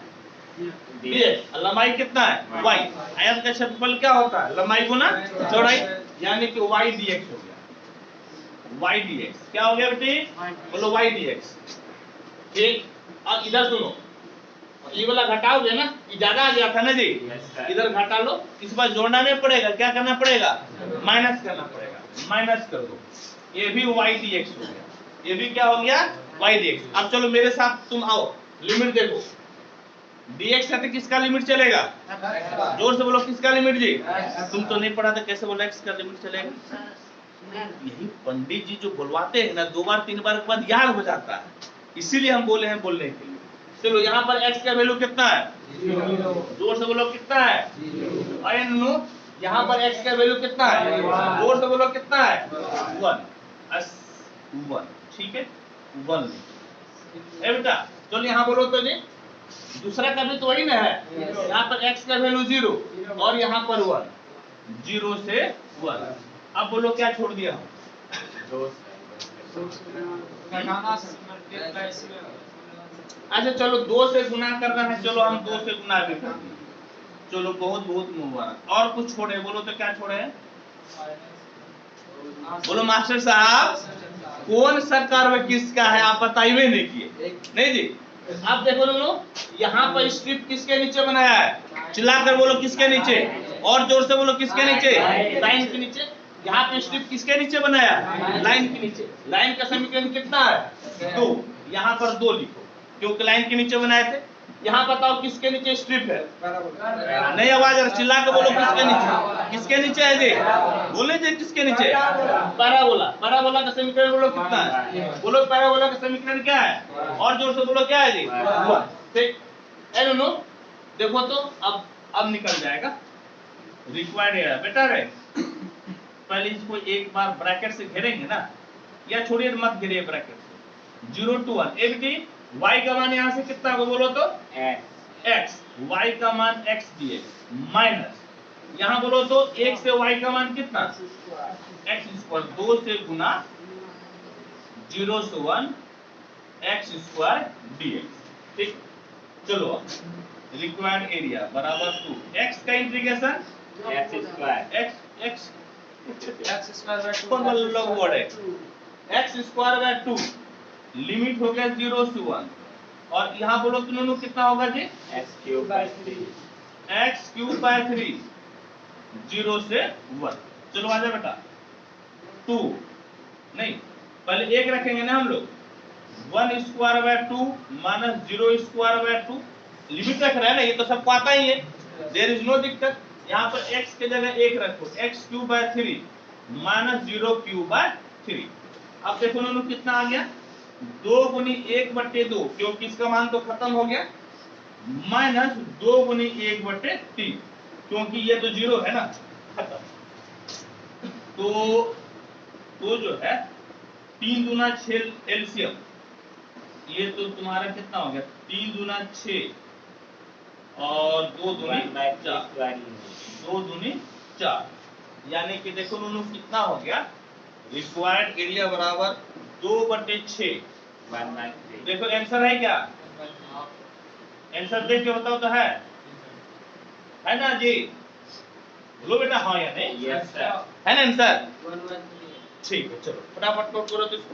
S1: लंबाई कितना है, y, आयत का क्षेत्रफल क्या होता है, लंबाई गुना चौड़ाई, यानी कि y dx हो गया, y dx क्या हो गया बेटी, बोलो y dx, ठीक। अब इधर सुनो, ये वाला घटाओगे ना, ये ज्यादा आ गया था ना जी, इधर घटा लो, इस बार जोड़ना नहीं पड़ेगा, क्या करना पड़ेगा, माइनस करना पड़ेगा, माइनस कर दो, ये भी y dx हो गया, ये भी क्या हो गया, y dx। अब चलो मेरे साथ तुम आओ, लिमिट देखो, dx का किसका लिमिट चलेगा, जोर से बोलो किसका लिमिट जी, तुम तो नहीं पढ़ा था, कैसे बोला x का लिमिट चलेगा, यही पंडित जी जो बुलवाते हैं ना 2 बार 3 बार के बाद याद हो जाता है, इसीलिए हम बोले हैं बोलने के लिए। चलो यहाँ पर x का वैल्यू कितना है, जोर से बोलो कितना है, अरे नो यहाँ पर x का वैल्यू कितना है, जोर से बोलो कितना है, 1, ठीक है 1। ए बेटा चलो यहाँ बोलो तो जी, दूसरा का भी तो वही ना है, यहाँ पर x का वैल्यू 0 और यहाँ पर 1, 0 से 1। अब बोलो क्या छोड़ दिया, अच्छा चलो 2 से गुना करना है, चलो हम 2 से गुना भी कर दिए, चलो बहुत बहुत मुबारक। और कुछ छोड़े, बोलो तो क्या छोड़े, बोलो मास्टर साहब कौन सा कर्व किसका है, आप बताइए नहीं किए, नहीं जी। आप देखो लोग यहाँ पर स्ट्रिप किसके नीचे बनाया है, चिल्लाकर बोलो किसके नीचे, और जोर से बोलो किसके नीचे, लाइन के नीचे। यहाँ पे स्ट्रिप किसके नीचे बनाया, लाइन के नीचे। लाइन का समीकरण कितना है 2, यहाँ पर 2 लिखो क्योंकि लाइन के नीचे बनाए थे। यहाँ बताओ किसके नीचे स्ट्रिप है?
S3: पैराबोला।
S1: नहीं, आवाज आ रहा, चिल्ला के बोलो किसके नीचे? किसके नीचे है जी? बोले जी किसके नीचे? पैराबोला। पैराबोला का समीकरण बोलो कितना है? बोलो पैराबोला का समीकरण क्या है? और जोर से बोलो क्या है जी? ठीक, है नो? देखो तो अब निकल जाएगा रिक्वायर्ड एरिया। बेटा रे पहले इसको एक बार ब्रैकेट से घेरेंगे ना, या छोड़िए मत घेरिए ब्रैकेट से। 0 to 1 एबीटी y का मान यहाँ से कितना को बोलो तो x, y का मान x dx माइनस यहाँ बोलो तो 1 से y का मान कितना x स्क्वायर, 2 से गुना 0 से 1 x स्क्वायर dx। ठीक, चलो रिक्वायर्ड एरिया बराबर 2 x का integration
S2: x square
S1: x
S3: x square by 2
S1: कौन वाला लोग वर्ड है? x स्क्वायर बाय 2 लिमिट हो गया 0 से 1 और यहाँ बोलो तो नोनो कितना होगा जी?
S2: x cube by 3
S1: x cube by 3 0 से 1। चलो आ जाए बेटा 2 नहीं, पहले एक रखेंगे ना हम लोग 1 square by 2 minus 0 square by 2 limit रख रहा है ना, ये तो सबको आता ही है, देयर इज नो दिक्कत। यहाँ पर x के जगह 1 रखो, x cube by 3 minus 0 cube by 3। अब देखो नोनो कितना आ गया 2 गुनी 1/2 क्योंकि इसका मान तो खत्म हो गया, माइनस 2 गुनी 1/3 क्योंकि ये तो 0 है ना, खत्म। तो जो है 3 दूना 6 एलसीएम, ये तो तुम्हारा कितना हो गया 3 दूना 6 और 2 दूनी 4, 2 दूनी 4, यानी कि देखो दोनों कितना हो गया रिक्वायर्ड एरिया बराबर 2/6। देखो आंसर है क्या? आंसर देख के बताओ तो है ना जी? बोलो बेटा हाँ या नहीं?
S2: Yes sir.
S1: है ना आंसर?
S3: 1/3।
S1: ठीक है, चलो फटाफट नोट करो तो इसको।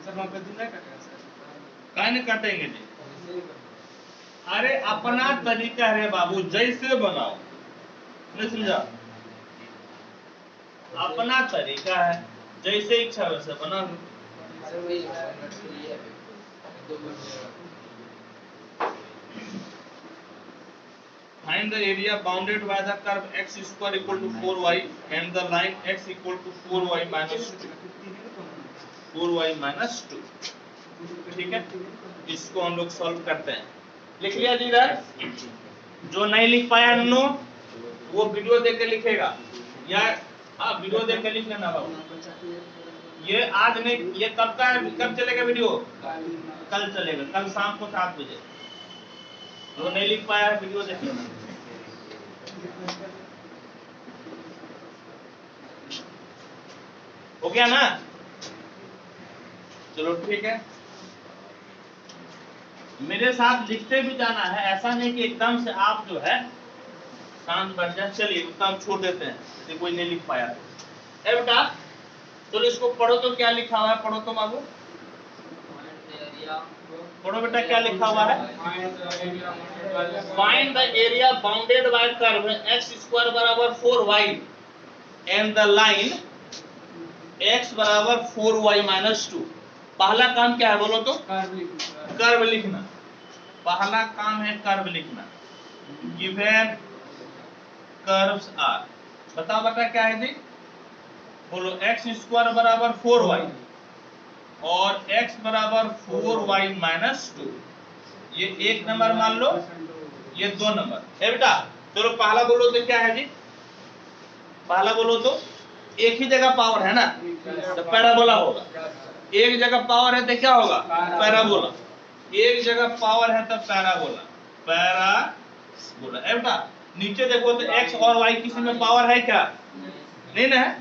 S3: सर वहाँ पे दिन नहीं कटेगा सर।
S1: काहे नहीं काटेंगे जी?
S3: ऐसे ही करना।
S1: अरे अपना तरीका है बाबू, जैसे बनाओ, नहीं समझा? अपना तरीका है, जैसे इच्छा वैसे बना लो।
S3: सर वही 1/3 है। 2/3।
S1: Find the area bounded by the curve x square equal to 4y and the line x equal to 4y minus 2। 4y minus 2। ठीक है, इसको हम लोग सॉल्व करते हैं। लिख लिया जी इधर? जो नहीं लिख पाया नो वो वीडियो देख के लिखेगा, या हाँ वीडियो देख के लिख लेना बाबू। ये आज नहीं, ये कब का कब चलेगा वीडियो? कल चलेगा, कल शाम को 7 बजे। जो नहीं लिख पाया है वीडियो देख लेना। हो गया ना? चलो ठीक है, मेरे साथ लिखते भी जाना है, ऐसा नहीं कि एकदम से आप जो है शांत बैठ जाए। चलिए उतना हम छोड़ देते हैं, यदि कोई नहीं लिख पाया तो। ए बेटा चलो इसको पढ़ो तो क्या लिखा हुआ है, पढ़ो तो बाबू, पढ़ो बेटा क्या लिखा हुआ है। Find the area bounded by curve x square बराबर 4y and the line x बराबर 4y माइनस 2। पहला काम क्या है बोलो तो? कर्व लिखना। पहला काम है कर्व लिखना। गिवन कर्व्स आर, बताओ बेटा क्या है जी? बोलो x स्क्वायर बराबर 4y और x बराबर 4y माइनस 2, ये 1 नंबर मान लो, ये 2 नंबर है बेटा। चलो पहला बोलो तो क्या है जी? पहला बोलो तो एक ही जगह पावर है ना, तो पैराबोला होगा। एक जगह पावर है तो क्या होगा, पैराबोला। एक जगह पावर है तो पैराबोला, पैराबोला। ए बेटा नीचे देखो तो x और y किसी में पावर है क्या, नहीं ना है,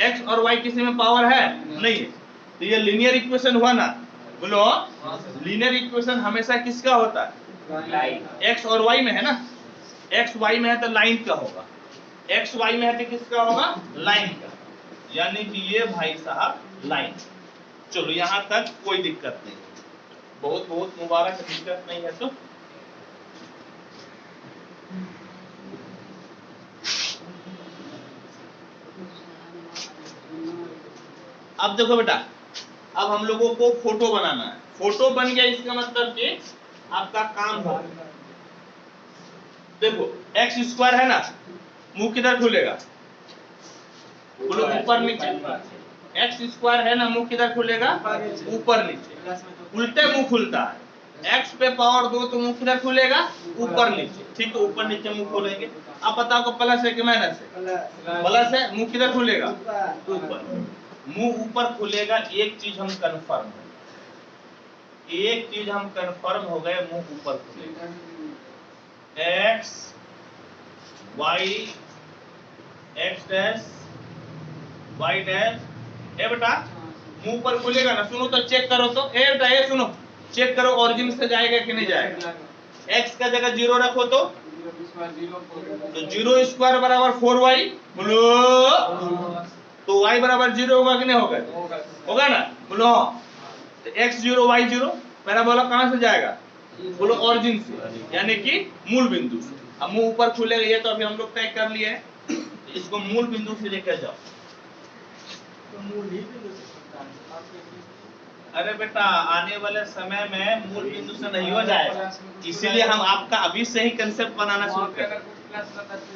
S1: x और y किसी में पावर है नहीं है, तो ये लीनियर इक्वेशन हुआ ना। बोलो लीनियर इक्वेशन हमेशा किसका होता है,
S2: लाइन।
S1: x और y में है ना, x y में है तो लाइन का होगा, x y में है तो किसका होगा, लाइन का, यानी कि ये भाई साहब लाइन। चलो यहां तक कोई दिक्कत नहीं, बहुत बहुत मुबारक, दिक्कत नहीं है। तो अब देखो बेटा, अब हम लोगों को फोटो बनाना है। फोटो बन गया, इसका मतलब कि आपका काम हो। देखो एक्स स्क्वायर है ना, मुंह किधर खुलेगा, बोलो ऊपर नीचे। एक्स स्क्वायर है ना, मुंह किधर खुलेगा, ऊपर नीचे, उल्टे मुंह खुलता है। एक्स पे पावर 2 तो मुंह किधर खुलेगा, ऊपर नीचे, ठीक है, ऊपर नीचे मुंह खोलेंगे। अब बताओ को प्लस है कि माइनस है, प्लस है, मुंह किधर खुलेगा, ऊपर। मुंह ऊपर खुलेगा, एक चीज हम कंफर्म हो, एक चीज हम कंफर्म हो गए, मुंह ऊपर खुलेगा। X Y, X dash Y dash, ए बेटा मुंह ऊपर खुलेगा ना। सुनो तो चेक करो तो, ए बेटा ये सुनो, चेक करो ओरिजिन से जाएगा कि नहीं जाएगा। एक्स का जगह 0 रखो तो 0 स्क्वायर बराबर 4y, बोलो तो y बराबर 0 होगा कि नहीं होगा, होगा ना, बोलो। तो x 0 y 0, पैराबोला कहां से जाएगा, बोलो ओरिजिन से, यानी कि मूल बिंदु से। अब मुंह ऊपर खुलेगा, ये तो अभी हम लोग तय कर लिए हैं, इसको मूल बिंदु से लेकर जाओ। अरे बेटा आने वाले समय में मूल बिंदु से नहीं हो जाएगा, इसीलिए हम आपका अभी से ही कंसेप्ट बनाना शुरू कर,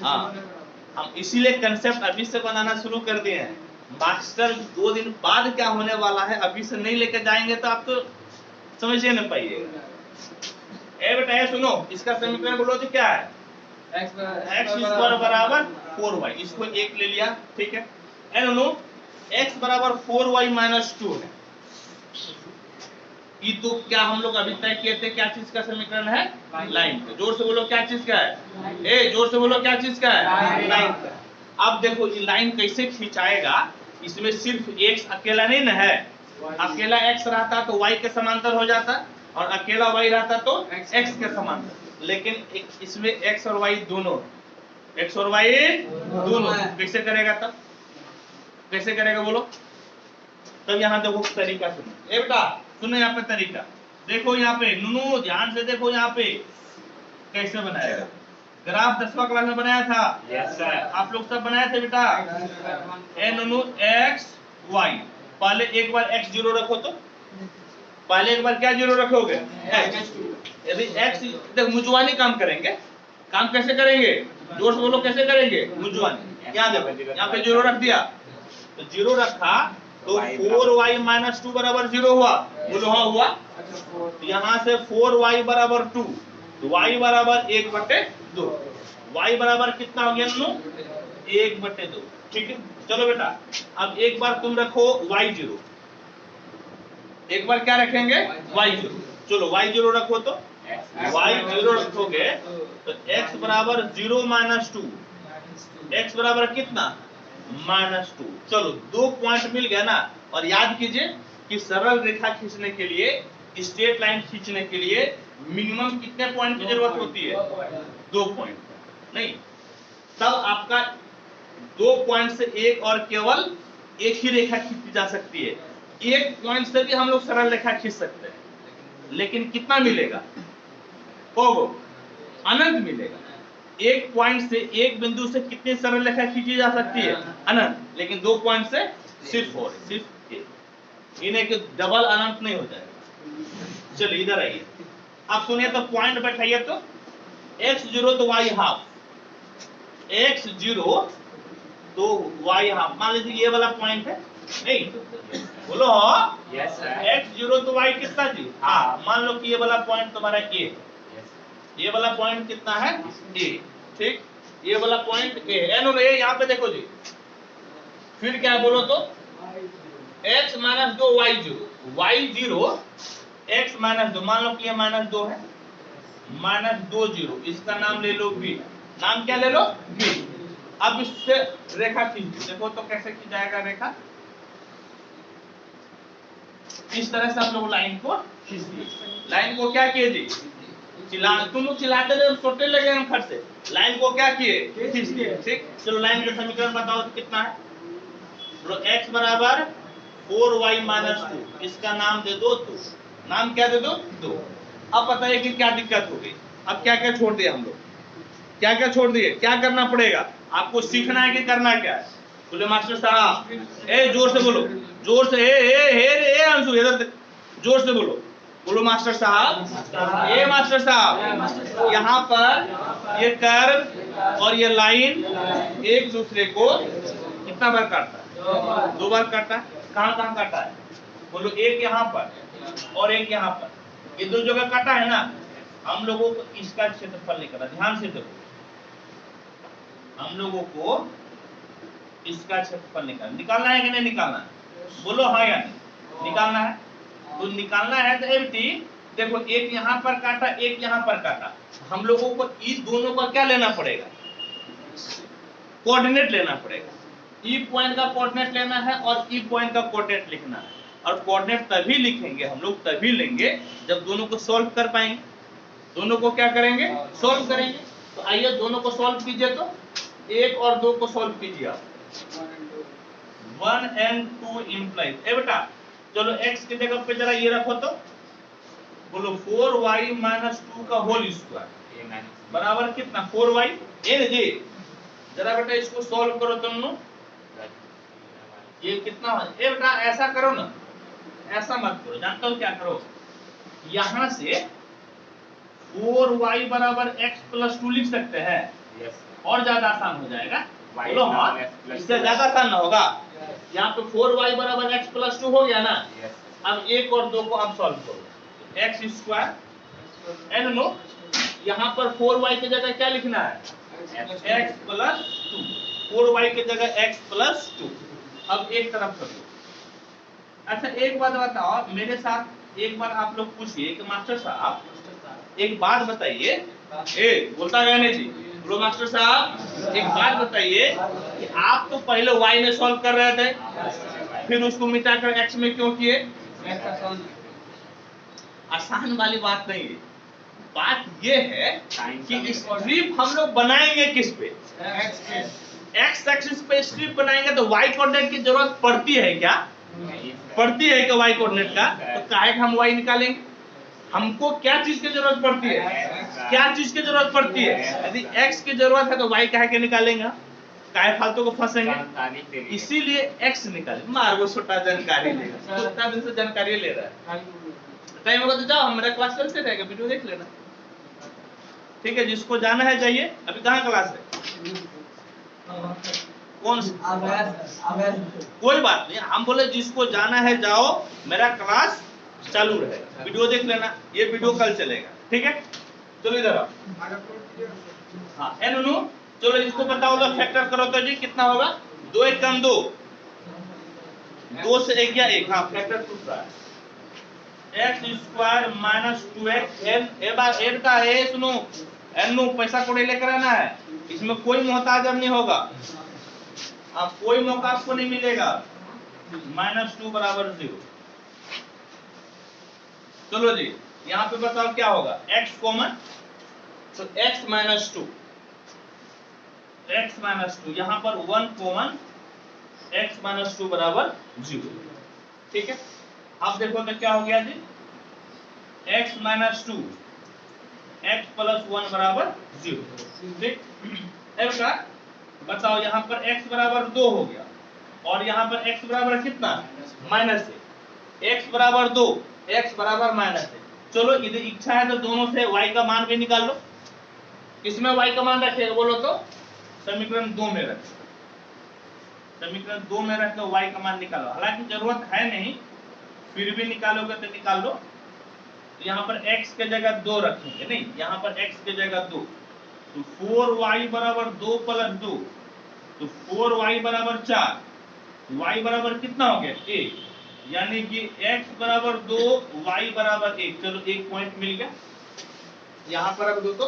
S1: हाँ हम इसीलिए कंसेप्ट अभी से बनाना शुरू कर दिए हैं। मास्टर 2 दिन बाद क्या होने वाला है अभी से नहीं लेकर जाएंगे तो आप तो समझ ही नहीं पाइएगा। ए बेटा ये सुनो, इसका समीकरण बोलो तो क्या है, एक्स स्क्वायर बराबर 4y, इसको 1 ले लिया, ठीक है। एंड नो x बराबर 4y माइनस 2 है। ये तो क्या हम लोग अभी तय किए थे, क्या चीज का समीकरण है, लाइन का। जोर से बोलो क्या चीज का है, ए जोर से बोलो क्या चीज का है, लाइन का। अब देखो ये लाइन कैसे खिंचाएगा, इसमें सिर्फ x अकेला नहीं ना है, अकेला x रहता तो y के समांतर हो जाता, और अकेला y रहता तो x के समांतर, लेकिन इसमें x और y दोनों, x और y दोनों, कैसे करेगा तब, कैसे करेगा बोलो। तब यहाँ देखो तरीका सुनो, ए बेटा सुनो यहाँ पे तरीका, देखो यहाँ पे नुनू ध्यान से देखो, यहाँ पे कैसे बनाएगा। ग्राफ 10वां क्लास में बनाया था,
S2: यस सर,
S1: आप लोग सब बनाए थे बेटा। ए नुनू एक्स वाई, पहले एक बार x 0 रखो तो, पहले एक बार क्या 0 रखोगे, यदि x, देखो मुजवानी काम करेंगे, काम कैसे करेंगे, जोर से बोलो कैसे करेंगे, मुजवानी। यहाँ देखो यहाँ पे 0 रख दिया, तो 0 रखा तो 4y माइनस 2 बराबर 0 हुआ, बोलो हाँ हुआ। यहाँ से 4y बराबर 2, तो y बराबर 1/2, y बराबर कितना हो गया, 1/2, ठीक है। चलो बेटा अब एक बार तुम रखो y0, एक बार क्या रखेंगे, y0, चलो y0 रखो तो, y0 रखोगे तो x बराबर 0 माइनस 2, x बराबर कितना, -2। चलो 2 पॉइंट मिल गया ना। और याद कीजिए कि सरल रेखा खींचने के लिए, स्ट्रेट लाइन खींचने के लिए मिनिमम कितने पॉइंट की जरूरत होती है, 2 पॉइंट, नहीं तब आपका 2 पॉइंट से एक और केवल एक ही रेखा खींची जा सकती है। एक पॉइंट से भी हम लोग सरल रेखा खींच सकते हैं, लेकिन कितना मिलेगा, होगो अनंत मिलेगा। एक पॉइंट से, एक बिंदु से कितनी सरल रेखा खींची जा सकती है, अनंत, लेकिन 2 पॉइंट से सिर्फ और सिर्फ एक, इन्हें कि डबल अनंत नहीं हो जाएगा। चलिए इधर आइए, आप सुनिए तो पॉइंट बैठाइए तो, x0 तो y हाफ, x0 तो y हाफ, मान लीजिए ये वाला पॉइंट है, नहीं बोलो
S2: यस सर,
S1: x0 तो y कितना जी, हाँ मान लो कि ये वाला पॉइंट तुम्हारा a, ये वाला पॉइंट कितना है a, ठीक, ये वाला पॉइंट a, एनो ए यहाँ पे देखो जी, फिर क्या बोलो तो x minus 2 y0 x minus 2, मान लो कि ये माइनस 2 है, माइनस 2 0, इसका नाम ले लो b, नाम क्या ले लो b। अब इससे रेखा खींच दो, देखो तो कैसे खींच जाएगा रेखा, इस तरह से हम लोग लाइन को खींच दिए। लाइन को क्या किए जी, तुम लोग चिल्लाते रहे, सोचने लगे हम खट से, लाइन को क्या किए, खींच दिए। ठीक, चलो लाइन का समीकरण बताओ तो कितना है, बोलो x बराबर 4y माइनस 2, इसका नाम दे दो 2, नाम क्या दे दो 2। अब बताइए कि क्या दिक्कत हो गई, अब क्या क्या छोड़ दिए हम लोग, क्या क्या छोड़ दिए, क्या करना पड़ेगा आपको, सीखना है कि करना क्या है, बोले मास्टर साहब, ए जोर से बोलो, जोर से, ए अंशु इधर जोर से बोलो, बोलो मास्टर साहब, ए मास्टर साहब, यहाँ पर ये कर्व और ये लाइन एक दूसरे को कितना बार काटता है, 2 बार काटता है। कहाँ कहाँ काटा है, बोलो एक यहाँ पर और एक यहाँ पर, ये 2 जगह काटा है ना। हम लोगों को इसका क्षेत्रफल निकालना, ध्यान से देखो, हम लोगों को इसका क्षेत्रफल निकालना है कि नहीं निकालना है, बोलो हाँ या नहीं, निकालना है। तो निकालना है तो एमटी, देखो एक यहाँ पर काटा, एक यहाँ पर काटा, हम लोगों को इस दोनों का क्या लेना पड़ेगा, कोऑर्डिनेट लेना पड़ेगा। ई पॉइंट का कोऑर्डिनेट लेना है और ई पॉइंट का कोऑर्डिनेट लिखना है, और कोऑर्डिनेट तभी लिखेंगे हम लोग, तभी लेंगे जब दोनों को सॉल्व कर पाएंगे। दोनों को क्या करेंगे, सॉल्व करेंगे। तो आइए दोनों को सॉल्व कीजिए, तो 1 और 2 को सॉल्व कीजिए आप। 1 and 2 implies, ए बेटा चलो x की जगह पे जरा ये रखो तो, बोलो 4y माइनस 2 का होल स्क्वायर बराबर कितना, 4y, ए जी जरा बेटा इसको सॉल्व करो तुम लोग, ये कितना है, ए बेटा ऐसा करो ना, ऐसा मत करो, जानते हो क्या करो, यहां से 4y बराबर x प्लस 2 लिख सकते हैं, और ज्यादा आसान हो जाएगा, बोलो हाँ, इससे ज्यादा आसान ना होगा। यहाँ पे 4y बराबर x प्लस 2 हो गया ना। अब 1 और 2 को आप सॉल्व करो, x स्क्वायर एन नो, यहाँ पर 4y की जगह क्या लिखना है, x प्लस 2, 4y की जगह x प्लस 2। अब एक तरफ कर दो। अच्छा एक बात बताओ मेरे साथ, एक बार आप लोग पूछिए कि मास्टर साहब एक बात बताइए, ए बोलता रहने जी, बोलो मास्टर साहब एक बात बताइए कि आप तो पहले y में सॉल्व कर रहे थे, फिर उसको मिटाकर x में क्यों किए, आसान वाली बात नहीं है, बात ये है कि स्ट्रिप हम लोग बनाएंगे किस पे, x एक्सिस पे स्ट्रिप बनाएंगे, तो y कोऑर्डिनेट की जरूरत पड़ती है क्या, पड़ती है कि y कोऑर्डिनेट का, तो काहे हम y निकालेंगे, हमको क्या चीज की जरूरत पड़ती है, क्या चीज की जरूरत पड़ती है, यदि x की जरूरत है तो y काहे के निकालेंगे, काहे फालतू को फंसेंगे, इसीलिए x निकाले, मार वो छोटा जानकारी लेगा, छोटा दिन से जानकारी ले रहा है, टाइम होगा तो जाओ हमारा क्लास चलते रहेगा, वीडियो देख लेना, ठीक है, जिसको जाना है जाइए। अभी कहाँ क्लास है, कौन कोई बात नहीं, हम बोले जिसको जाना है जाओ, मेरा क्लास चालू रहेगा, वीडियो देख लेना, ये वीडियो कल चलेगा, ठीक है। चलो इधर आओ, हाँ एनु, चलो इसको बताओ तो फैक्टर करो तो जी कितना होगा, 2 1 कम 2, 2 से 1 या 1, हाँ फैक्टर टूट रहा है, x square minus 2x N का है, सुनो एनु पैसा कोड़े लेकर आना है, इसमें कोई मोहताज अब नहीं होगा, अब कोई मौका आपको नहीं मिलेगा, -2 बराबर 0। चलो जी यहाँ पे बताओ क्या होगा, x कॉमन, तो x माइनस 2, यहाँ पर 1 कॉमन, x माइनस 2 बराबर 0, ठीक है। अब देखो तो क्या हो गया जी, x माइनस 2, x प्लस 1 बराबर 0, ठीक। बेटा बताओ यहाँ पर x बराबर 2 हो गया, और यहाँ पर x बराबर कितना, माइनस है, x बराबर 2, x बराबर माइनस है। चलो यदि इच्छा है तो दोनों से y का मान भी निकाल लो, किसमें y का मान रखेगा बोलो तो, समीकरण 2 में रख, समीकरण 2 में रख तो y का मान निकालो, हालांकि जरूरत है नहीं, फिर भी निकालोगे तो निकाल लो। तो यहाँ पर x के जगह 2 रखेंगे, नहीं यहाँ पर x के जगह 2, तो 4y बराबर 2 प्लस 2, तो 4y बराबर 4, y बराबर कितना हो गया 1, यानी कि x बराबर 2, y बराबर 1। चलो एक पॉइंट मिल गया, यहां पर रख दो तो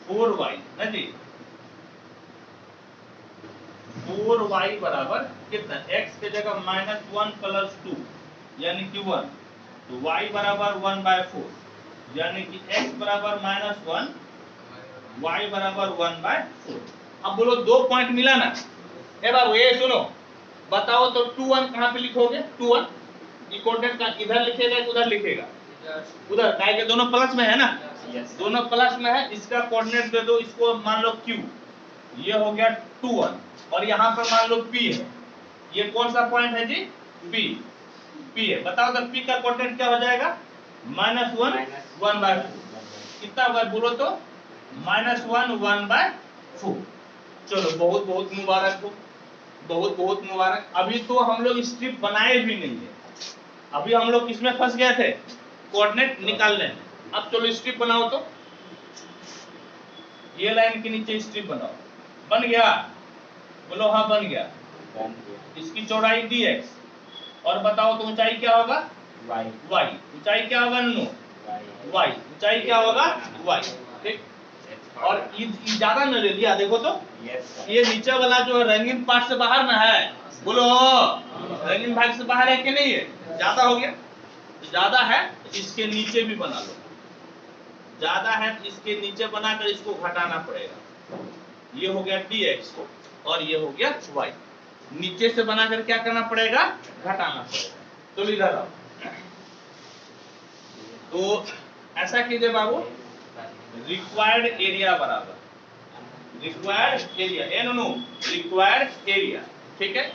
S1: 4y ना जी, 4y बराबर कितना, x के जगह -1 + 2 यानी कि 1, तो y बराबर 1/4 यानी कि x बराबर -1, y बराबर 1/4। अब बोलो 2 पॉइंट मिला ना। ए बाबू ये सुनो, बताओ तो 2-1 कहां पे लिखोगे? 2-1 कोऑर्डिनेट का इधर लिखेगा कि उधर लिखेगा? उधर, काहे के दोनों प्लस में है ना।
S2: Yes.
S1: दोनों प्लस में है, इसका कोऑर्डिनेट दे दो, इसको मान लो q, ये हो गया 2-1, और यहाँ पर मान लो p है, ये कौन सा पॉइंट है जी? p है। बताओ तो p का कोऑर्डिनेट क्या हो जाएगा? -1 1/4 कितना होगा बोलो तो? -1 1/4। चलो बहुत बहुत मुबारक हो, बहुत बहुत मुबारक। अभी तो हम लोग स्ट्रिप बनाए भी नहीं है, अभी हम लोग किसमें फंस गए थे? कोऑर्डिनेट निकालने में। अब चलो स्ट्रिप बनाओ तो, ये लाइन के नीचे स्ट्रिप बनाओ। बन गया? बोलो हाँ बन गया। इसकी चौड़ाई dx, और बताओ तो ऊंचाई क्या होगा?
S2: y,
S1: y। ऊंचाई क्या होगा नो? y। ऊंचाई क्या होगा? y। ठीक, और ये ज्यादा न ले लिया, देखो तो
S2: yes sir.
S1: ये नीचे वाला जो रंगीन पार्ट से बाहर ना है, बोलो रंगीन भाग से बाहर है कि नहीं है? ज्यादा हो गया, ज्यादा है तो इसके नीचे भी बना लो, ज्यादा है तो इसके नीचे बनाकर इसको घटाना पड़ेगा। ये हो गया dx और ये हो गया y। नीचे से बनाकर क्या करना पड़ेगा? घटाना पड़ेगा। तो इधर आओ, तो ऐसा कीजिए बाबू, रिक्वायर्ड एरिया बराबर रिक्वायर्ड एरिया, ए नो रिक्वायर्ड एरिया, ठीक है,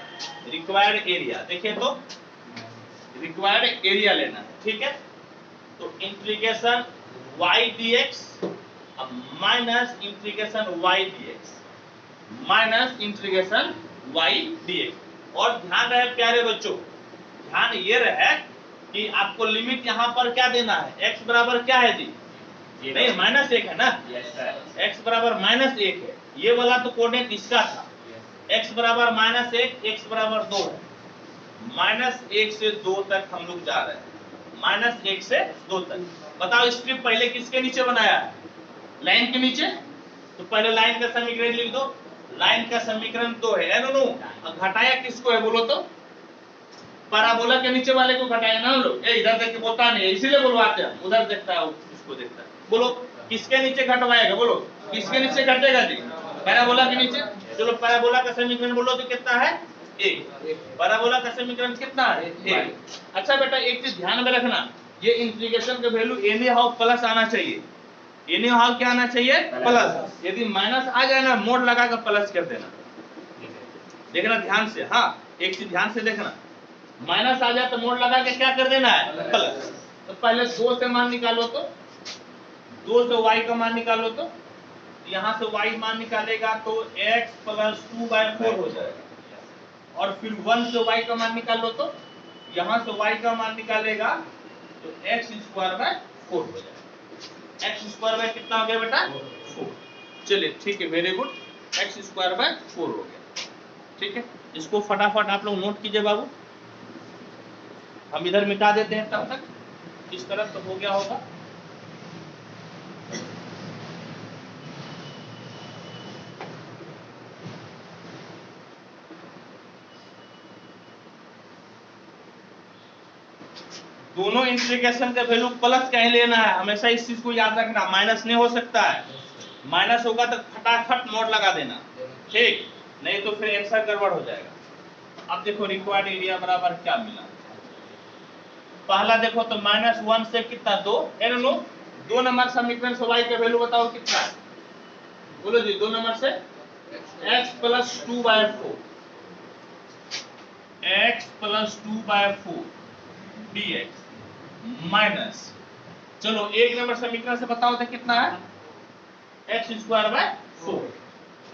S1: रिक्वायर्ड एरिया। देखिए तो रिक्वायर्ड एरिया लेना है, ठीक है। तो integration y dx minus integration y dx minus integration y dx। और ध्यान रहे प्यारे बच्चों, ध्यान ये रहे कि आपको लिमिट यहाँ पर क्या देना है? x बराबर क्या है जी? नहीं -1 है ना,
S2: Yes sir.
S1: x बराबर -1 है, ये वाला तो कोऑर्डिनेट इसका था। x बराबर -1, x बराबर 2 है, -1 से 2 तक हम लोग जा रहे हैं, -1 से 2 तक। बताओ स्ट्रिप पहले किसके नीचे बनाया है? लाइन के नीचे। तो पहले लाइन का समीकरण लिख दो, लाइन का समीकरण 2 है नो, घटाया किसको है बोलो तो? पैराबोला के नीचे वाले को घटाया ना हम लोग। इधर देख के बोलता नहीं है, इसीलिए बोलवाते हैं, उधर देखता है उसको देखता है। बोलो किसके नीचे घटवाएगा? बोलो किसके नीचे घटेगा जी? पैराबोला के नीचे। चलो पैराबोला का समीकरण बोलो तो कितना है? a। पैराबोला का समीकरण कितना है? a। अच्छा बेटा एक चीज ध्यान में रखना, ये इंटीग्रेशन का वैल्यू एनी हाउ प्लस आना चाहिए, एनी हाउ क्या आना चाहिए? प्लस। यदि माइनस आ जाए ना, मोड लगाकर प्लस कर देना, देखना ध्यान से। हाँ एक चीज ध्यान से देखना, माइनस आ जाए तो मोड लगा के क्या कर देना है? प्लस। तो पहले 2 से मान निकालो तो, 2 से y का मान निकालो तो, यहाँ से y मान निकालेगा तो x + 2/4 हो जाएगा, और फिर 1 से y का मान निकाल लो तो, यहाँ से y का मान निकालेगा तो x² / 4 हो जाएगा। x² कितना हो गया बेटा? 4। चलिए ठीक है, वेरी गुड, x² / 4 हो गया, ठीक है। इसको फटाफट आप लोग नोट कीजिए बाबू, हम इधर मिटा देते हैं तब तक। इस तरफ तो हो गया होगा। दोनों इंटीग्रेशन का वैल्यू प्लस कहीं लेना है, हमेशा इस चीज को याद रखना, माइनस नहीं हो सकता है। माइनस होगा तो फटाफट मोड लगा देना, ठीक, नहीं तो फिर एक्स्ट्रा गड़बड़ हो जाएगा। अब देखो रिक्वायर्ड एरिया बराबर क्या मिला। पहला देखो तो -1 से कितना 2, नो 2 नंबर समीकरण से y का वैल्यू बताओ कितना है? बोलो जी 2 नंबर से x + 2/4, x + 2/4 dx माइनस, चलो 1 नंबर समीकरण से बताओ तो कितना है? x² / 4,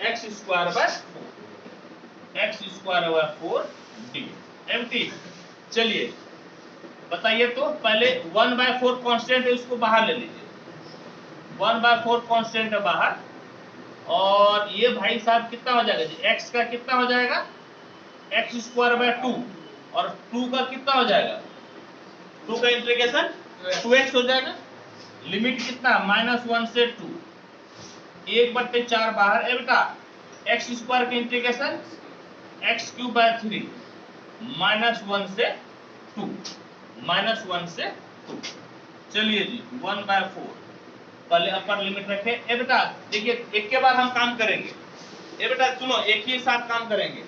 S1: x² / 4, x² / 4 dx empty. चलिए बताइए तो, पहले 1/4 कांस्टेंट है, उसको बाहर ले लीजिए, 1/4 कांस्टेंट है बाहर, और ये भाई साहब कितना हो जाएगा जी? x का कितना हो जाएगा? एक्स स्क्वायर बाय 2 और 2 का कितना हो जाएगा, 2 का इंटीग्रेशन 2x हो जाएगा। लिमिट कितना, -1 से 2, 1/4 बाहर। ए बेटा एक्स स्क्वायर का इंटीग्रेशन x³ बाय 3, -1 से 2, -1 से 2। चलिए जी 1/4 पहले अपर लिमिट रखे। ए बेटा देखिए एक के बाद हम काम करेंगे। ए बेटा सुनो, एक ही साथ काम करेंगे।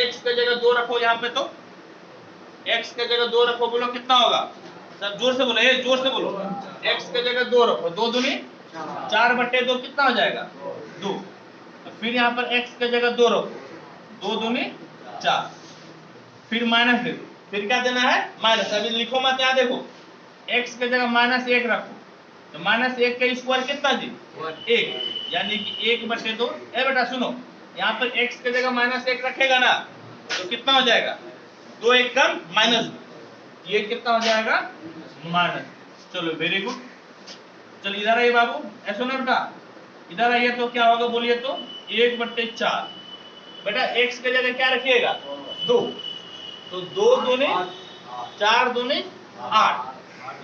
S1: x के जगह 2 रखो यहाँ पे, तो x के जगह 2 रखो, बोलो कितना होगा, सब जोर से बोलो, ये जोर से बोलो। x के जगह 2 रखो, 2 दूनी 4/2 कितना हो जाएगा, 2। फिर यहाँ पर x के जगह 2 रखो, 2 दूनी 4, फिर माइनस दे दो। फिर क्या देना है, माइनस। अभी लिखो मत, यहाँ देखो x के जगह -1 रखो, तो -1 का स्क्वायर कितना जी, 1, यानी कि 1/2। ए बेटा सुनो, यहाँ पर x के जगह -1 रखेगा ना, तो कितना हो जाएगा, 2 1 कम -2, ये कितना हो जाएगा, माइनस। चलो वेरी गुड। चलो इधर आइए बाबू, ऐसा ना बेटा, इधर आइए तो क्या होगा बोलिए तो, 1/4। बेटा x के जगह क्या रखिएगा, 2, तो 2 दूनी 4 दूनी 8,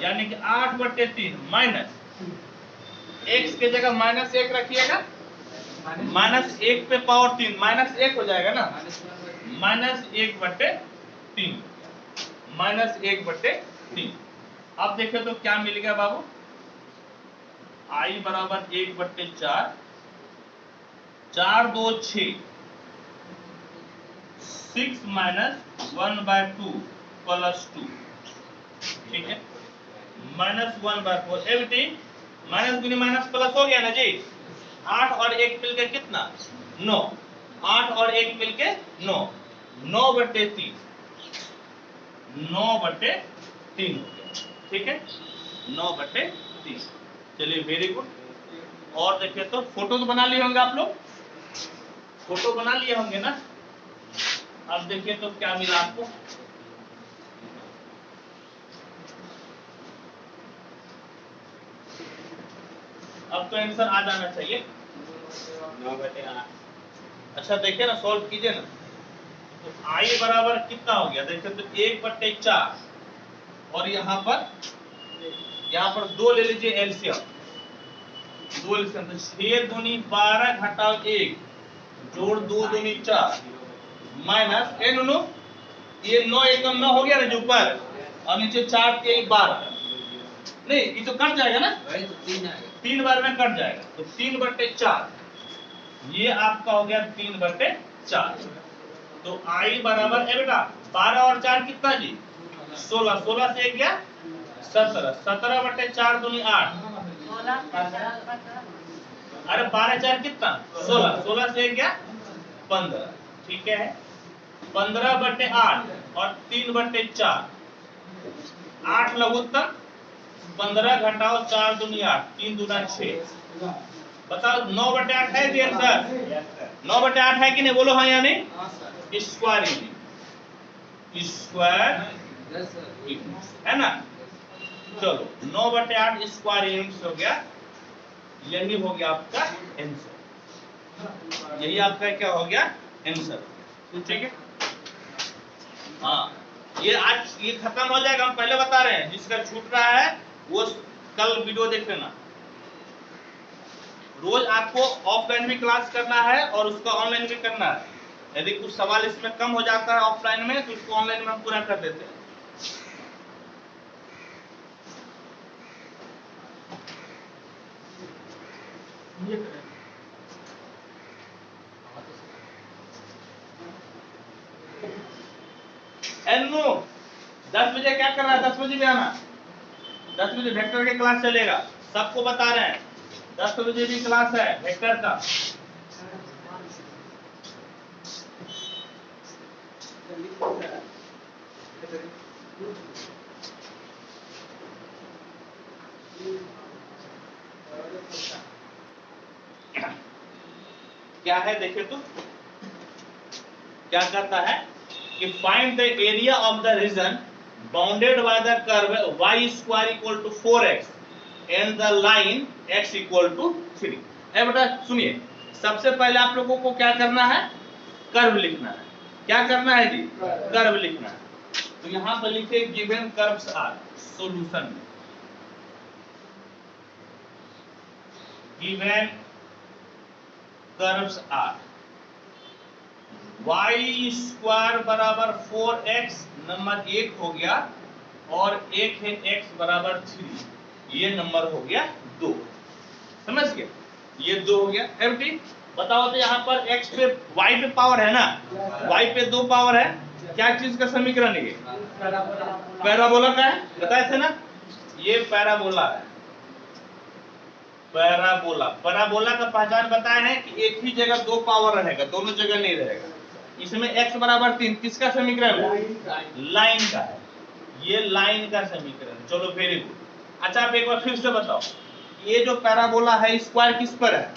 S1: यानी कि 8/3 माइनस x के जगह -1 रखिएगा, -1 पे पावर 3, -1 हो जाएगा ना, -1/3, -1/3। अब देखिए तो क्या मिल गया बाबू, I बराबर 1/4, 4 2 6, 6 -1/2 प्लस 2, ठीक है, -1/4। एवरीथिंग माइनस गुनी माइनस प्लस हो गया ना जी, 8 और 1 मिलके कितना, 9, 8 और 1 मिलके 9, 9/3, 9/3 हो गया, ठीक है, 9/3। चलिए वेरी गुड। और देखिए तो फोटो तो बना लिए होंगे आप लोग, फोटो बना लिए होंगे ना। अब देखिए तो क्या मिला आपको, अब तो आंसर आ जाना चाहिए।
S2: 9/8।
S1: अच्छा देखिए ना, सॉल्व कीजिए ना, तो I बराबर कितना हो गया, देखिए तो 1/4, और यहाँ पर 2 ले लीजिए एलसीएम, 2 एलसीएम, तो 6 दूनी 12 घटाओ 1 जोड़ 2 दूनी 4 माइनस ए नो, ये 9 एकम 9 हो गया ना जो ऊपर, और नीचे 4 के 12, नहीं ये तो कट जाएगा ना, 3 बार में कट जाएगा, तो 3/4, ये आपका हो गया 3/4। तो I बराबर है बेटा 12 और 4 कितना जी, 16, 16 से 1 गया 17, 17/4 दूनी 8, अरे 12 4 कितना 16, 16 से 1 गया 15, ठीक है, 15/8 और 3/4, 8 लघुत्तम, 15 घटाओ 4 दूनी 8, 3 दूना 6, बताओ 9/8 है जी आंसर, 9/8 है कि नहीं, बोलो हाँ या नहीं, स्क्वायर है ना। चलो 9/8 स्क्वायर यूनिट्स हो गया, यही हो गया आपका आंसर, यही आपका क्या हो गया आंसर, ठीक है। हाँ ये आज ये खत्म हो जाएगा, हम पहले बता रहे हैं, जिसका छूट रहा है वो कल वीडियो देख लेना। रोज आपको ऑफलाइन भी क्लास करना है और उसका ऑनलाइन भी करना है। यदि कुछ सवाल इसमें कम हो जाता है ऑफलाइन में, तो उसको ऑनलाइन में हम पूरा कर देते हैं। एनू 10 बजे क्या कर रहा है, 10 बजे भी आना, 10 बजे वेक्टर के क्लास चलेगा, सबको बता रहे हैं, 10 बजे भी क्लास है वेक्टर का। क्या है देखिए तो, क्या करता है कि find the area of the region bounded by the curve y square equal to 4x and the line x equal to 3। ए बेटा सुनिए, सबसे पहले आप लोगों को क्या करना है, कर्व लिखना है। क्या करना है जी, कर्व लिखना है। तो यहां पर लिखे गिवन कर्व्स आर, सॉल्यूशन में given curves are y square बराबर 4x नंबर 1 हो गया, और एक है x बराबर 3, ये नंबर हो गया 2। समझ गए, ये 2 हो गया। एमटी बताओ तो यहाँ पर x पे y पे पावर है ना, y पे 2 पावर है, क्या चीज का समीकरण है ये, पैराबोला का है, बताए थे ना, ये पैराबोला है। पैराबोला, पैराबोला का पहचान बताया है कि एक ही जगह 2 पावर रहेगा, दोनों जगह नहीं रहेगा। इसमें x बराबर 3 किसका समीकरण है, लाइन का है, ये लाइन का समीकरण। चलो वेरी गुड। अच्छा आप एक बार फिर से बताओ, ये जो पैराबोला है स्क्वायर किस पर है,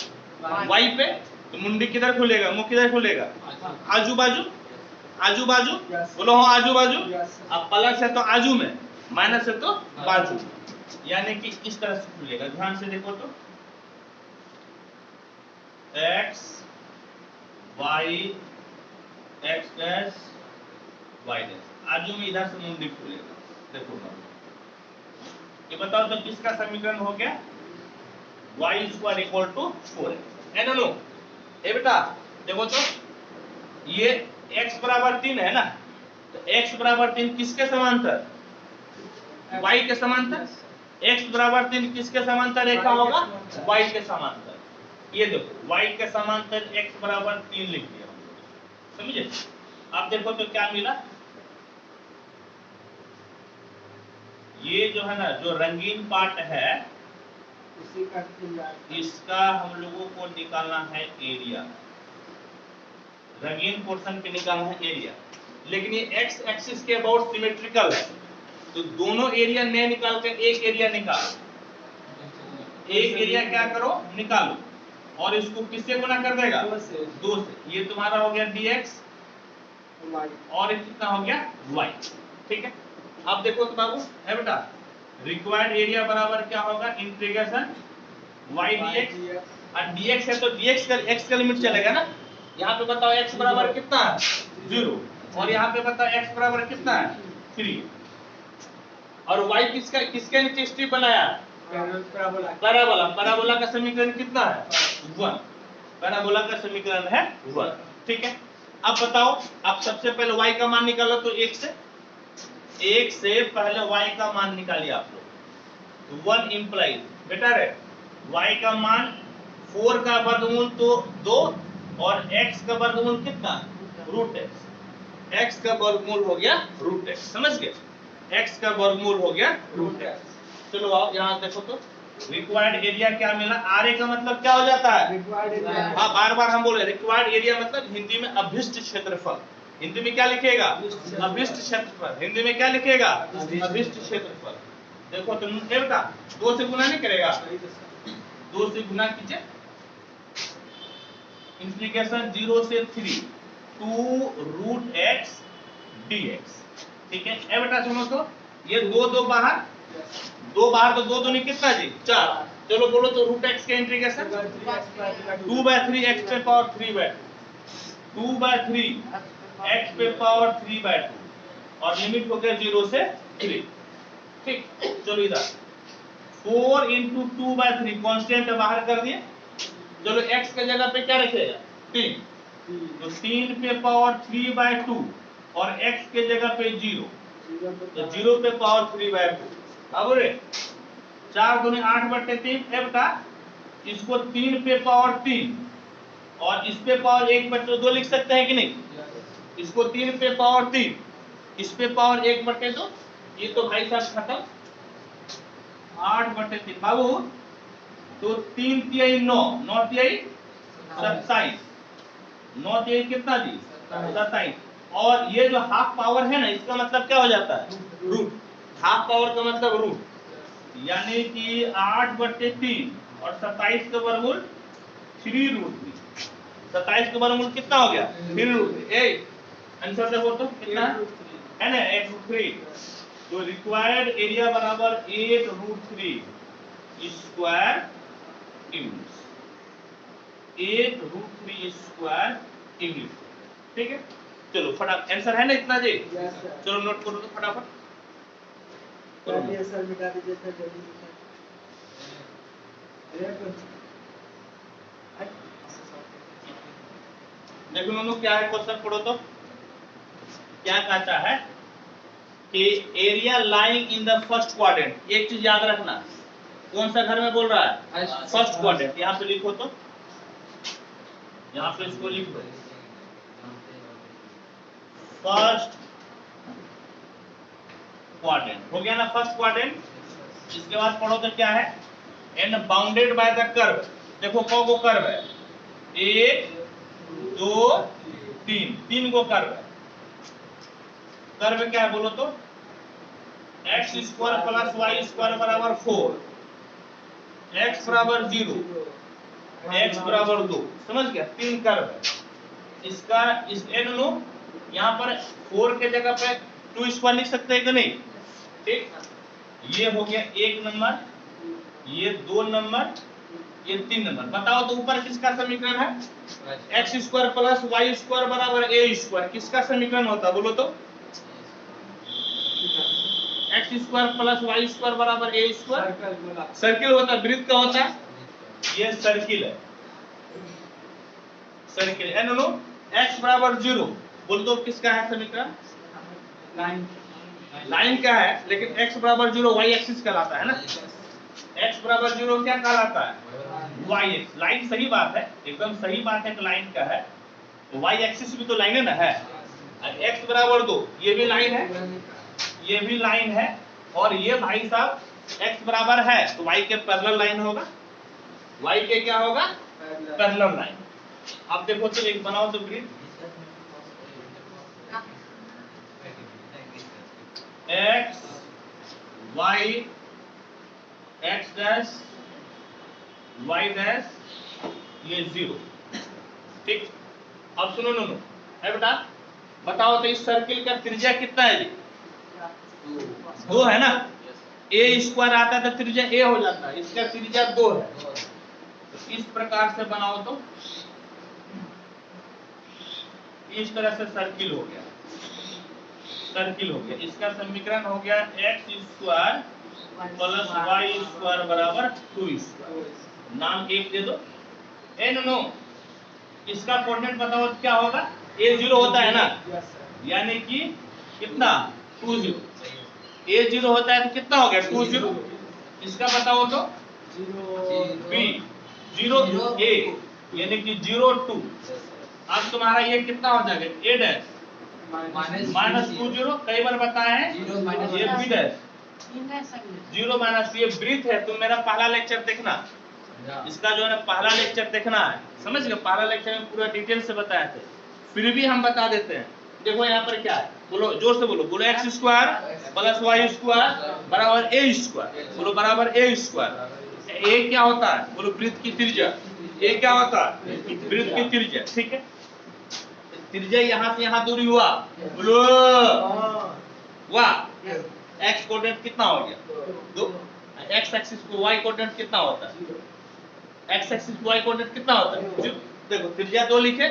S1: y पे, तो मुंडी किधर खुलेगा, मुंह किधर खुलेगा, आजू बाजू, आजू बाजू, बोलो हाँ आजू बाजू। अब प्लस है तो आजू में, माइनस है तो बाजू, यानी कि इस तरह से खुलेगा। ध्यान से देखो तो x y x dash y dash, आजू में इधर से मुंडी खुलेगा। देखो ये बताओ तो किसका समीकरण हो गया, y square equal to 4x है ना। नो ए बेटा देखो तो ये x बराबर 3 है ना, तो x बराबर 3 किसके समांतर, y के समांतर। x बराबर 3 किसके समांतर रेखा होगा, y के समांतर। ये देखो y के समांतर x बराबर 3 लिख दिया, समझे। आप देखो तो क्या मिला, ये जो है ना, जो रंगीन पार्ट है इसका हम लोगों को निकालना है एरिया, रंगीन पोर्शन पे निकालना है एरिया। लेकिन ये x एक्सिस के अबाउट सिमेट्रिकल है, तो दोनों एरिया नहीं निकाल कर एक एरिया निकालो, एक एरिया क्या करो निकालो, और इसको किससे गुना कर देगा, 2 से। ये तुम्हारा हो गया dx, और ये कितना हो गया y, ठीक है। अब देखो तो बाबू है बेटा, रिक्वायर्ड एरिया बराबर क्या होगा, इंटीग्रेशन y dx, और dx है तो dx का x का लिमिट चलेगा ना। यहाँ पे बताओ x बराबर कितना है 0, और यहाँ पे बताओ x बराबर कितना है 3, और y किसका किसके नीचे स्ट्रिप बनाया, पैराबोला। पैराबोला का समीकरण कितना है 1, पैराबोला का समीकरण है 1, ठीक है। अब बताओ, अब सबसे पहले y का मान निकालो, तो 1 से पहले y का मान निकालिए आप लोग, तो 1 इंप्लाइज बेटा रे y का मान 4 का वर्गमूल तो 2, और x का वर्गमूल कितना रूट x का वर्गमूल हो गया रूट x, समझ गए, x का वर्गमूल हो गया रूट x। चलो आओ यहाँ देखो तो रिक्वायर्ड एरिया क्या मिला, RA का मतलब क्या हो जाता है, हाँ बार बार हम बोल रहे रिक्वायर्ड एरिया मतलब हिंदी में अभिष्ट क्षेत्रफल, हिंदी में क्या लिखेगा अभिष्ट क्षेत्रफल, हिंदी में क्या लिखेगा अभिष्ट क्षेत्रफल। देखो तुम बेटा 2 से गुना नहीं करेगा, 2 से गुना कीजिए, इंटीग्रेशन 0 से 3 2 रूट x dx, ठीक है। ए बेटा सुनो तो ये 2 बाहर, 2 बाहर, तो 2 दूनी कितना जी 4, चलो बोलो तो रूट x के इंटीग्रेशन 2/3 x पे पावर 3/2, 2/3 x पे पावर 3/2, और लिमिट हो गया 0 से 3, ठीक। चलो इधर 4 into 2/3 कांस्टेंट बाहर कर दिए, चलो x के जगह पे क्या रखेगा 3, तो 3 पे पावर 3/2, और x के जगह पे 0, तो 0 पे पावर 3/2। अब रे 4 दूनी 8/3 है बेटा, इसको 3 पे पावर 3, और इस पे पावर 1/2 लिख सकते हैं कि नहीं, इसको 3 पे पावर 3, इस पे पावर 1/2, ये तो भाई साहब खत्म 8/3 बाबू, तो 3 तिहाई 9, 9 तिहाई 27, 9 तिहाई कितना जी 27, और ये जो हाफ पावर है ना, इसका मतलब क्या हो जाता है रूट, हाफ पावर का मतलब रूट, यानी कि 8/3 और 27 का वर्गमूल 3√3, 27 का वर्गमूल कितना हो गया 3√3। आंसर देखो तो कितना है ना 8√3, तो रिक्वायर्ड एरिया बराबर 8√3 स्क्वायर इंच, 8√3 स्क्वायर इंच, ठीक है। चलो फटाफट आंसर है ना इतना जी,
S3: यस सर।
S1: चलो नोट करो तो फटाफट करो।
S3: चलिए सर मिटा दीजिए सर जल्दी से। अरे कुछ
S1: देखो नोनू क्या है क्वेश्चन पढ़ो तो क्या कहता है कि area lying in the first quadrant. एक चीज याद रखना, कौन सा घर में बोल रहा है? First quadrant. यहाँ पे लिखो तो, यहाँ पे इसको लिखो फर्स्ट क्वाड्रेंट। हो गया ना फर्स्ट क्वाड्रेंट। इसके बाद पढ़ो तो क्या है, and bounded by the curve. देखो कौ को कर्व है, 1 2 3, 3 को कर्व है। कर्व क्या है बोलो तो, x square plus y square बराबर 4, x बराबर 0, x बराबर 2। समझ गया, 3 कर्व है। इसका इस एन लो, यहाँ पर 4 के जगह पे 2 स्क्वायर लिख सकते हैं कि नहीं? ठीक, ये हो गया 1 नंबर, ये 2 नंबर, ये 3 नंबर। बताओ तो ऊपर किसका समीकरण है? x square plus y square बराबर a स्क्वायर। किसका समीकरण होता है बोलो तो? x square plus y square बराबर a स्क्वायर। सर्किल होता है, वृत्त का होता है, ये सर्किल है, सर्किल है। नो x बराबर 0 बोल दो, किसका है समीकरण?
S3: लाइन।
S1: लाइन का है, लेकिन x बराबर 0 y एक्सिस कहलाता है ना। x बराबर 0 क्या कहलाता है? y axis. लाइन सही बात है, एकदम सही बात है कि लाइन का है, तो y एक्सिस भी तो लाइन है ना है। x बराबर 2 ये भी लाइन है, ये भी लाइन है, और ये भाई साहब x बराबर है तो y के पैरेलल लाइन होगा, y के क्या होगा? Parallel line. अब देखो तो एक बनाओ तो वृत्त, x y x dash y dash ये 0। ठीक, अब सुनो नो है बेटा, बताओ तो इस सर्किल का त्रिज्या कितना है जी? 2 है ना। a स्क्वायर आता है तो त्रिज्या a हो जाता है, इसका त्रिज्या 2 है। तो इस प्रकार से बनाओ तो इस तरह से सर्किल हो गया, सर्किल हो गया। इसका समीकरण हो गया x square plus y square बराबर 2 स्क्वायर। नाम 1 दे दो। ए नो, इसका कोऑर्डिनेट बताओ क्या होगा? a 0 होता है ना, यानी कि कितना? 2 0। a 0 होता है तो कितना हो गया? 2 0। इसका बताओ तो b 0 a यानी कि 0 2। अब तुम्हारा ये कितना हो जाएगा? a dash minus 2 0। कई बार बताया है ये b डैश 0 माइनस, ये वृत्त है। तुम मेरा पहला लेक्चर देखना, इसका जो है पहला लेक्चर देखना है, समझ गए? पहला लेक्चर में पूरा डिटेल से बताए थे, फिर भी हम बता देते हैं। देखो यहाँ पर क्या है, बोलो जोर से बोलो, बोलो x square plus y square बराबर a स्क्वायर। बोलो बराबर a स्क्वायर। a क्या होता है? बोलो वृत्त की त्रिज्या। a क्या होता है? वृत्त की त्रिज्या। ठीक है, त्रिज्या यहाँ से यहाँ दूरी हुआ, बोलो वाह। x कोऑर्डिनेट कितना हो गया? 2। x एक्सिस को y कोऑर्डिनेट कितना होता है? x एक्सिस को y कोऑर्डिनेट कितना होता है? 0। देखो त्रिज्या 2 लिखे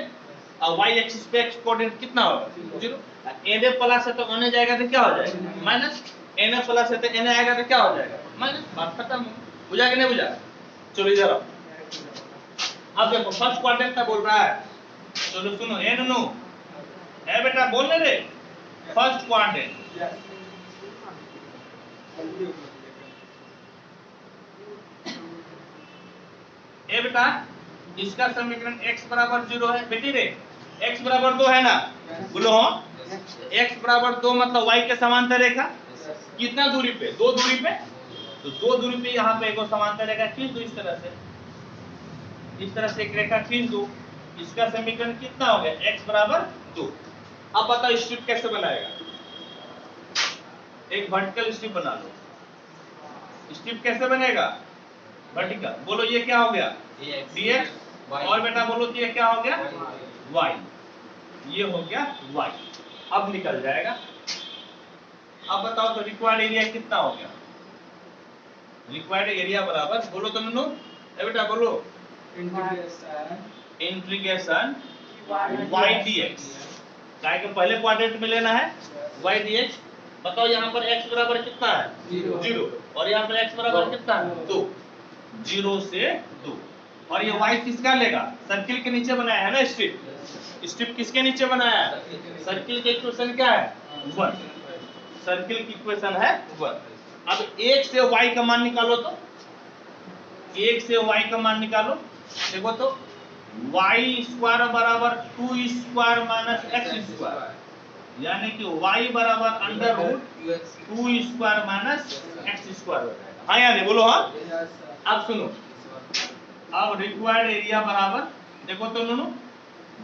S1: और y एक्सिस पे x कोऑर्डिनेट कितना होगा? 0। na प्लस है तो na जाएगा तो क्या हो जाएगा? माइनस। na प्लस है तो na आएगा तो क्या हो जाएगा? माइनस। बात खत्म। बुझा कि नहीं बुझा? चलो इधर आओ। अब देखो फर्स्ट क्वाड्रेंट का बोल रहा है, चलो सुनो। ए नो ए बेटा बोलने रे, फर्स्ट क्वाड्रेंट। ए बेटा, इसका समीकरण x बराबर 0 है बेटी रे, x बराबर 2 है ना। बोलो हाँ, x बराबर 2 मतलब y के समांतर रेखा कितना दूरी पे? 2 दूरी पे। तो 2 दूरी पे यहाँ पे एक समांतर रेखा खींच दो, इस तरह से, इस तरह से एक रेखा खींच दो। इसका समीकरण कितना हो गया? x बराबर 2। अब बताओ स्ट्रिप कैसे बनाएगा? एक वर्टिकल स्ट्रिप बना लो। स्ट्रिप कैसे बनेगा? वर्टिकल। बोलो ये क्या हो गया? dx। और बेटा बोलो तो ये क्या हो गया? y। ये हो गया y। अब निकल जाएगा। अब बताओ तो रिक्वायर्ड एरिया कितना हो गया? रिक्वायर्ड एरिया बराबर, बोलो तो नन्नू, ए बेटा बोलो, इंटीग्रेशन y dx। काय के पहले क्वाड्रेंट में लेना है y dx। बताओ यहाँ पर x बराबर कितना है 0 और यहाँ पर x बराबर कितना है 2, 0 से 2। और ये y किसका लेगा, सर्किल के नीचे बनाया है ना स्ट्रिप, स्ट्रिप किसके नीचे बनाया है, सर्किल के इक्वेशन क्या है 1, सर्किल की इक्वेशन है 1। अब 1 से y का मान निकालो, तो 1 से y का मान निकालो। देखो तो y स्क्वायर बराबर 2 स्क्वायर माइनस x स्क्वायर, यानी कि y बराबर under root 2 square minus x square हो जाएगा। हाँ या नहीं बोलो हाँ। अब सुनो, अब रिक्वायर्ड एरिया बराबर, देखो तो दोनों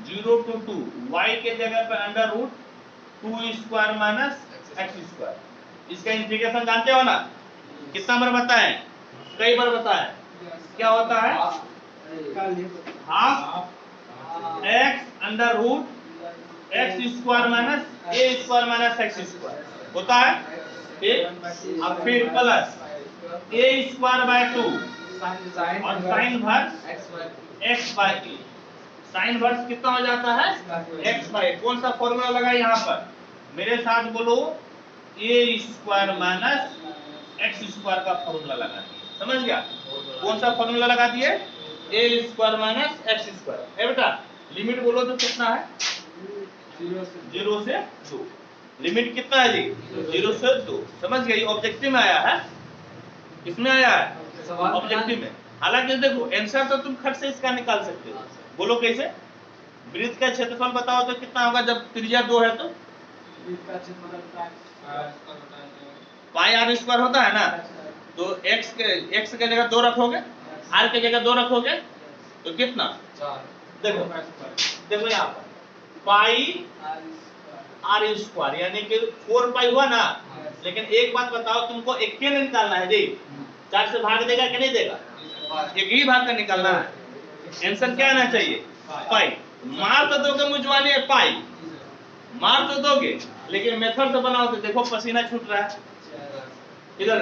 S1: 0 to 2, y के जगह पे under root 2 square minus x square. इसका इंटीग्रेशन जानते हो ना, कितना बार बताएं, कई बार बताएं, क्या होता है half x under root x square minus a square minus x square होता है, ठीक। अब फिर प्लस a स्क्वायर बाय 2 और sine inverse x by a, sine inverse कितना हो जाता है x बाय, कौन सा फॉर्मूला लगा यहाँ पर, मेरे साथ बोलो a square minus x square का फॉर्मूला लगा दिए, समझ गया, कौन सा फॉर्मूला लगा दिए a square minus x square. है बेटा, लिमिट बोलो तो कितना है 0 से 2, लिमिट कितना है जी 0 से 2, समझ गए, ऑब्जेक्टिव में आया है, किसमें आया है ऑब्जेक्टिव में। हालांकि देखो आंसर तो तुम खट से इसका निकाल सकते हो, बोलो कैसे, वृत्त का क्षेत्रफल बताओ तो कितना होगा जब त्रिज्या 2 है तो पाई आर स्क्वायर होता है ना, तो x के जगह 2 रखोगे, r के जगह 2 रखोगे तो कितना, देखो देखो यहाँ पर पाई आर स्क्वायर यानी कि 4 पाई हुआ ना। लेकिन एक बात बताओ, तुमको एक के निकालना है जी, 4 से भाग देगा कि नहीं देगा, एक ही भाग का निकालना है। आंसर क्या आना चाहिए पाई, मार तो दोगे मुझवानी है पाई, मार तो दोगे, लेकिन मेथड तो बनाओ तो देखो पसीना छूट रहा है इधर।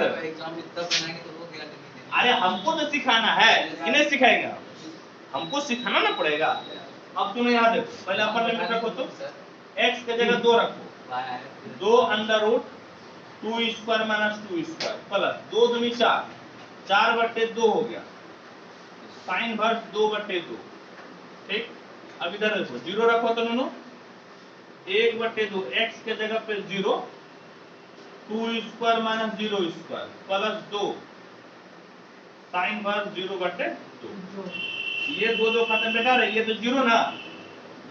S1: अरे हमको तो सिखाना है कि नहीं सिखाएगा, हमको सिखाना ना पड़ेगा। अब तुम्हें याद है, पहले अपर लिमिट रखो तो x के जगह 2 रखो, 2 under root 2 square minus 2 square plus 2 दूनी 4, 4/2 हो गया, साइन वर्स 2/2, ठीक। अब इधर देखो 0 रखो तो दोनों 1/2, x के जगह पे 0, 2 square minus 0 square plus 2 sine inverse 0/2। ये 2 खत्म बेटा रहे, ये तो 0 ना,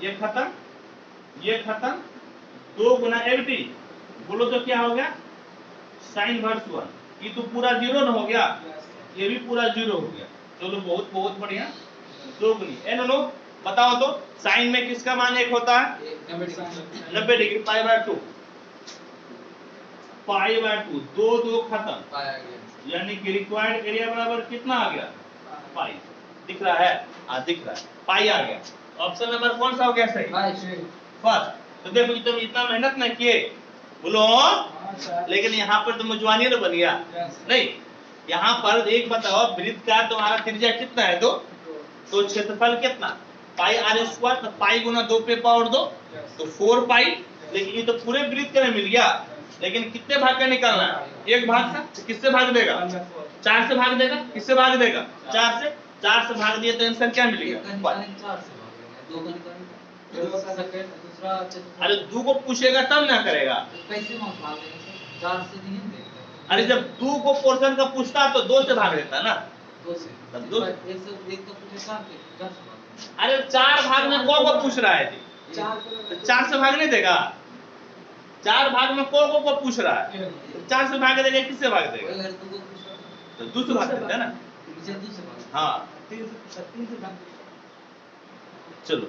S1: ये खत्म, ये खत्म, 2 गुना एवटी, बोलो तो क्या हो गया साइन वर्स 1, ये तो पूरा 0 ना हो गया, ये भी पूरा 0 हो गया। चलो बहुत बहुत बढ़िया, 2 गुनी ए नो, बताओ तो साइन में किसका मान 1 होता है 90 डिग्री, पाई/2, पाई/2, 2 खत्म, यानी कि रिक्वायर्ड एरिया बराबर कितना आ गया पाई, दिख रहा है, दिख रहा है, पाई आ गया। ऑप्शन नंबर कौन सा हो गया सही, फर्स्ट। तो देखो तुम इतना मेहनत न किए, बोलो लेकिन यहाँ पर तो मुझवानी तो बन गया नहीं। यहाँ पर एक बताओ, वृत्त का तुम्हारा त्रिज्या कितना है 2, तो क्षेत्रफल कितना पाई आर स्क्वायर, तो पाई गुना 2 पे पावर 2 तो 4 पाई, लेकिन ये तो पूरे वृत्त का मिल गया, लेकिन कितने भाग का निकालना है, एक भाग का, तो किससे भाग देगा 4 से भाग देगा, किससे भाग देगा 4 से, 4 से भाग दिए तो आंसर क्या मिलेगा। अरे 2 को पूछेगा तब ना करेगा, अरे जब 2 को पोर्शन का पूछता तो 2 से भाग देता ना, अरे 4 भाग में को पूछ रहा है जी, 4 से भाग नहीं देगा, 4 भाग में को पूछ रहा है, 4 से भाग देगा, किससे भाग देगा, तो 2 से भाग देता है ना, हाँ। चलो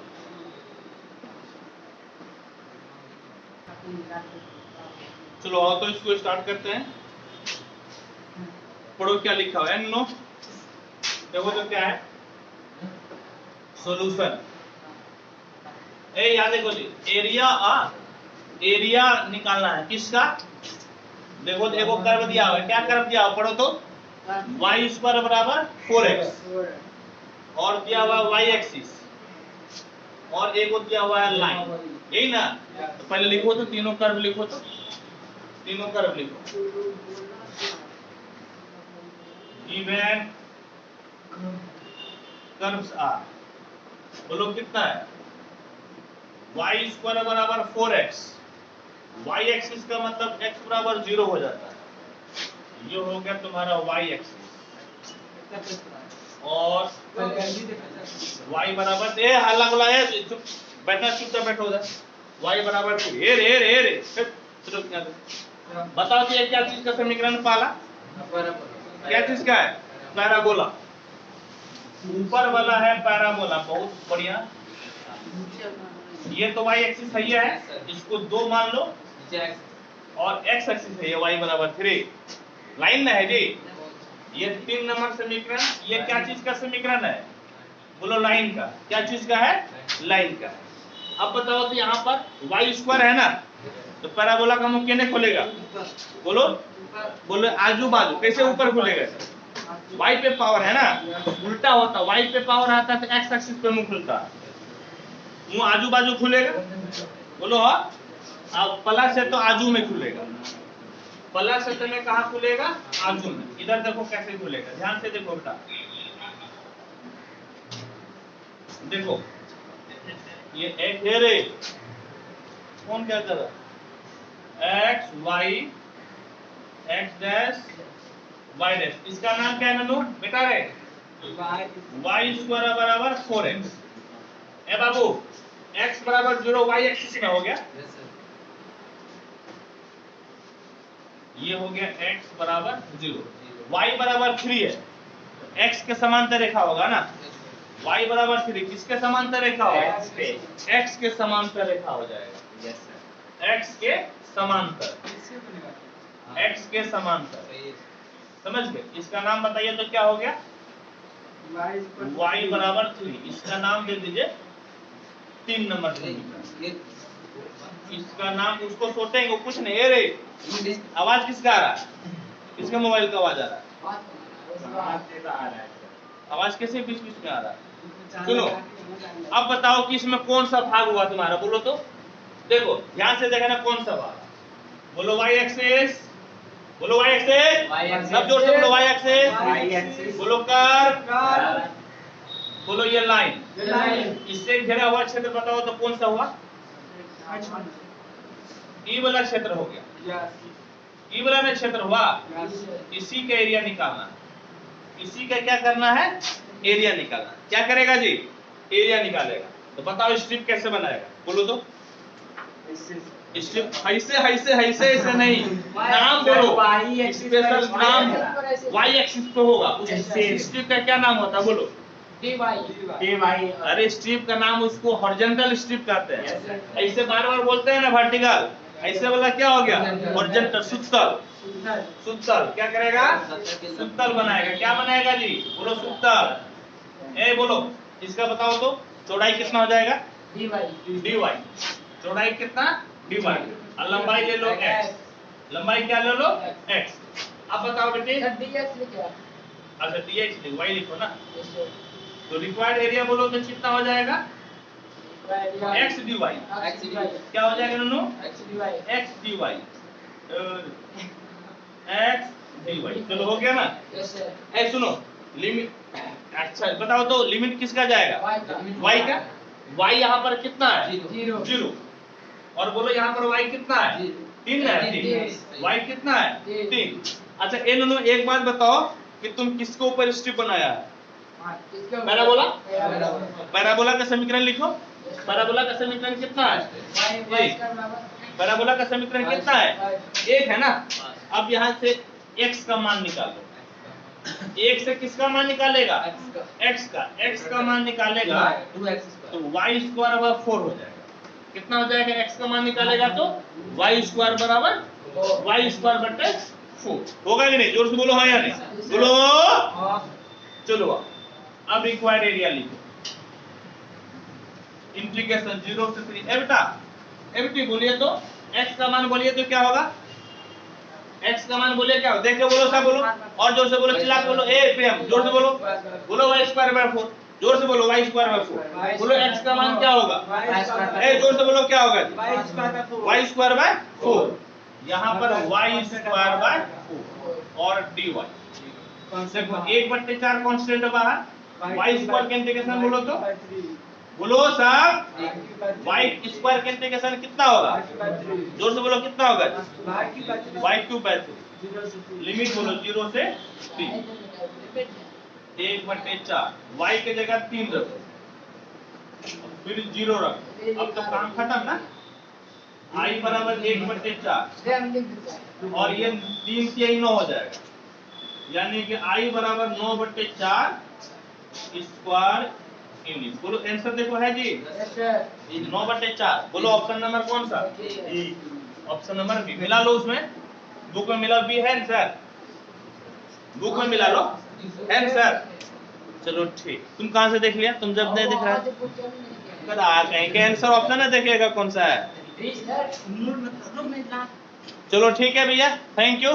S1: चलो आओ तो इसको स्टार्ट करते हैं, पढ़ो क्या लिखा हुआ है नो, देखो तो क्या है सॉल्यूशन। ए याद देखो जी, एरिया निकालना है किसका, देखो देखो कर्व दिया हुआ है, क्या कर्व दिया हुआ पढ़ो तो y स्क्वायर बराबर 4x और दिया हुआ y एक्सिस और एक दिया हुआ है लाइन, यही ना? तो पहले लिखो तो तीनों कर्व लिखो, तो तीनों कर्व लिखो। गिवन कर्व्स आर, बोलो कितना है? y स्क्वायर बराबर 4x, y एक्सिस का मतलब x बराबर 0 हो जाता है, ये हो गया तुम्हारा y एक्सिस। और y बराबर ये हल्ला गुला है, चुप बैठना, चुपचाप बैठो उधर। y बराबर 2, ए रे चलो बताओ कि ये क्या चीज का समीकरण पाला? क्या चीज का है? पैराबोला। ऊपर वाला है पैराबोला, बहुत बढ़िया। ये तो y एक्सिस सही है, इसको 2 मान लो, और x एक्सिस है ये y बराबर 3, लाइन ना है जी। ये 3 नंबर समीकरण, ये क्या चीज का समीकरण है? बोलो लाइन का। क्या चीज का है? लाइन का। अब बताओ तो यहाँ पर y स्क्वायर है ना, तो पैराबोला का मुख कितने खुलेगा? बोलो बोलो आजू बाजू कैसे ऊपर खुलेगा? y पे पावर है ना, उल्टा होता, y पे पावर आता है तो x एक्सिस पे मुंह खुलता है, मुंह आजू बाजू खुलेगा। बोलो हाँ, अब प्लस है तो आजू में खुलेगा, प्लस है तो में कहाँ खुलेगा? आजू में। इधर देखो कैसे खुलेगा, ध्यान से देखो बेटा, देखो ये एक है रे, कौन क्या कर रहा है? x y x dash y dash, इसका नाम क्या है ननू बेटा रे? y स्क्वायर बराबर 4x। ए बाबू x बराबर 0 y एक्सिस में हो गया, ये हो गया x बराबर 0, y बराबर 3 है, x के समांतर रेखा होगा ना, y बराबर 3 किसके समांतर रेखा होगा? x के समांतर रेखा हो जाएगा, x के समांतर, x के समांतर, समझ गए? इसका नाम बताइए तो क्या हो गया? y बराबर 3, इसका नाम दे दीजिए 3 नंबर समीकरण। इसका नाम उसको सोचेंगे कुछ नहीं। ए रे आवाज किसका आ रहा है? किसके मोबाइल का आवाज आ रहा है? आवाज कैसे बीच बीच में आ रहा है? सुनो, अब बताओ कि इसमें कौन सा भाग हुआ तुम्हारा, बोलो तो। देखो ध्यान से देखना कौन सा भाग, बोलो y एक्सिस, बोलो y एक्सिस, सब जोर से बोलो y एक्सिस, बोलो कर्व, बोलो ये लाइन, इससे घेरा हुआ क्षेत्र बताओ तो कौन सा हुआ? ई वाला क्षेत्र हो गया, ई वाला में क्षेत्र हुआ, इसी का एरिया निकालना है, इसी का क्या करना है? एरिया निकालना। क्या करेगा जी? एरिया निकालेगा। तो बताओ स्ट्रिप कैसे बनाएगा, बोलो तो। स्ट्रिप ऐसे नहीं, नाम बोलो, स्पेशल नाम y एक्सिस पे होगा, उस स्ट्रिप का क्या नाम होता है बोलो? अरे स्ट्रिप का नाम उसको हॉरिजॉन्टल स्ट्रिप कहते हैं, ऐसे बार बार बोलते हैं ना वर्टिकल, ऐसे वाला क्या हो गया? हॉरिजॉन्टल, सुतल। सुतल क्या करेगा? सुतल बनाएगा। क्या बनाएगा जी? बोलो सुतल। ए बोलो, इसका बताओ तो चौड़ाई कितना हो जाएगा? dy, चौड़ाई कितना? dy, और लंबाई ले लो x, लंबाई क्या ले लो? x। अब बताओ बेटे, अच्छा dx y लिखो ना, तो रिक्वायर्ड एरिया बोलो तो कितना हो जाएगा? x dy, क्या हो जाएगा Nannu? x dy, x dy, चलो हो गया ना? ए सुनो, लिमिट, अच्छा बताओ तो लिमिट किसका जाएगा? y का। y यहाँ पर कितना है? 0। और बोलो यहाँ पर y कितना है? 3 है। y कितना है? 3। अच्छा ए नन्नू एक बात बताओ कि तुम किसके ऊपर स्ट्रिप बनाया है? पैराबोला। पैराबोला का समीकरण लिखो। पैराबोला का समीकरण कितना है? पैराबोला का समीकरण कितना है? 1 है ना। अब यहाँ से x का मान निकालो। 1 से किसका मान निकालेगा? x का। x का मान निकालेगा तो y स्क्वायर बराबर 4 हो जाएगा। कितना हो जाएगा? x का मान निकालेगा तो y स्क्वायर बराबर y स्क्वायर बटे 4 होगा कि नहीं? जोर से बोलो हाँ या नहीं? बोलो। चलो अब रिक्वायर्ड एरिया लिखो। इंप्लीकेशन 0 से 3। ए बेटा बोलिए तो x का मान बोलिए तो क्या होगा? x का मान बोलिए क्या हो? देख के बोलो, सब बोलो और जोर से बोलो, चिल्ला के बोलो। ए प्रियम जोर से बोलो, बोलो y स्क्वायर बराबर 4। जोर से बोलो y स्क्वायर बाय 4। बोलो x का मान क्या होगा? ए जोर से बोलो क्या होगा जी? y square by 4। यहाँ पर y स्क्वायर बाय 4 और dy। देखो 1/4 कांस्टेंट है बाहर, y स्क्वायर का इंटीग्रेशन बोलो तो बोलो साहब, y स्क्वायर का इंटीग्रेशन कितना होगा? जोर से बोलो कितना होगा? y3/3। लिमिट बोलो 0 से 3। 1/4 y की जगह 3 रखो, फिर 0 रखो। अब तो काम खत्म ना। i बराबर 1/4 और ये 3 से 9 हो जाएगा, यानी कि i बराबर 9/4 स्क्वायर यूनिट। बोलो आंसर देखो है जी 9/4। बोलो ऑप्शन नंबर कौन सा? Option number B. मिला लो उसमें, बुक में मिला बी है आंसर, बुक में मिला लो आंसर। चलो ठीक, तुम कहां से देख लिया? तुम जब नहीं दिख रहा कल आ कहीं के आंसर ऑप्शन है, देखिएगा कौन सा है। चलो ठीक है भैया, थैंक यू।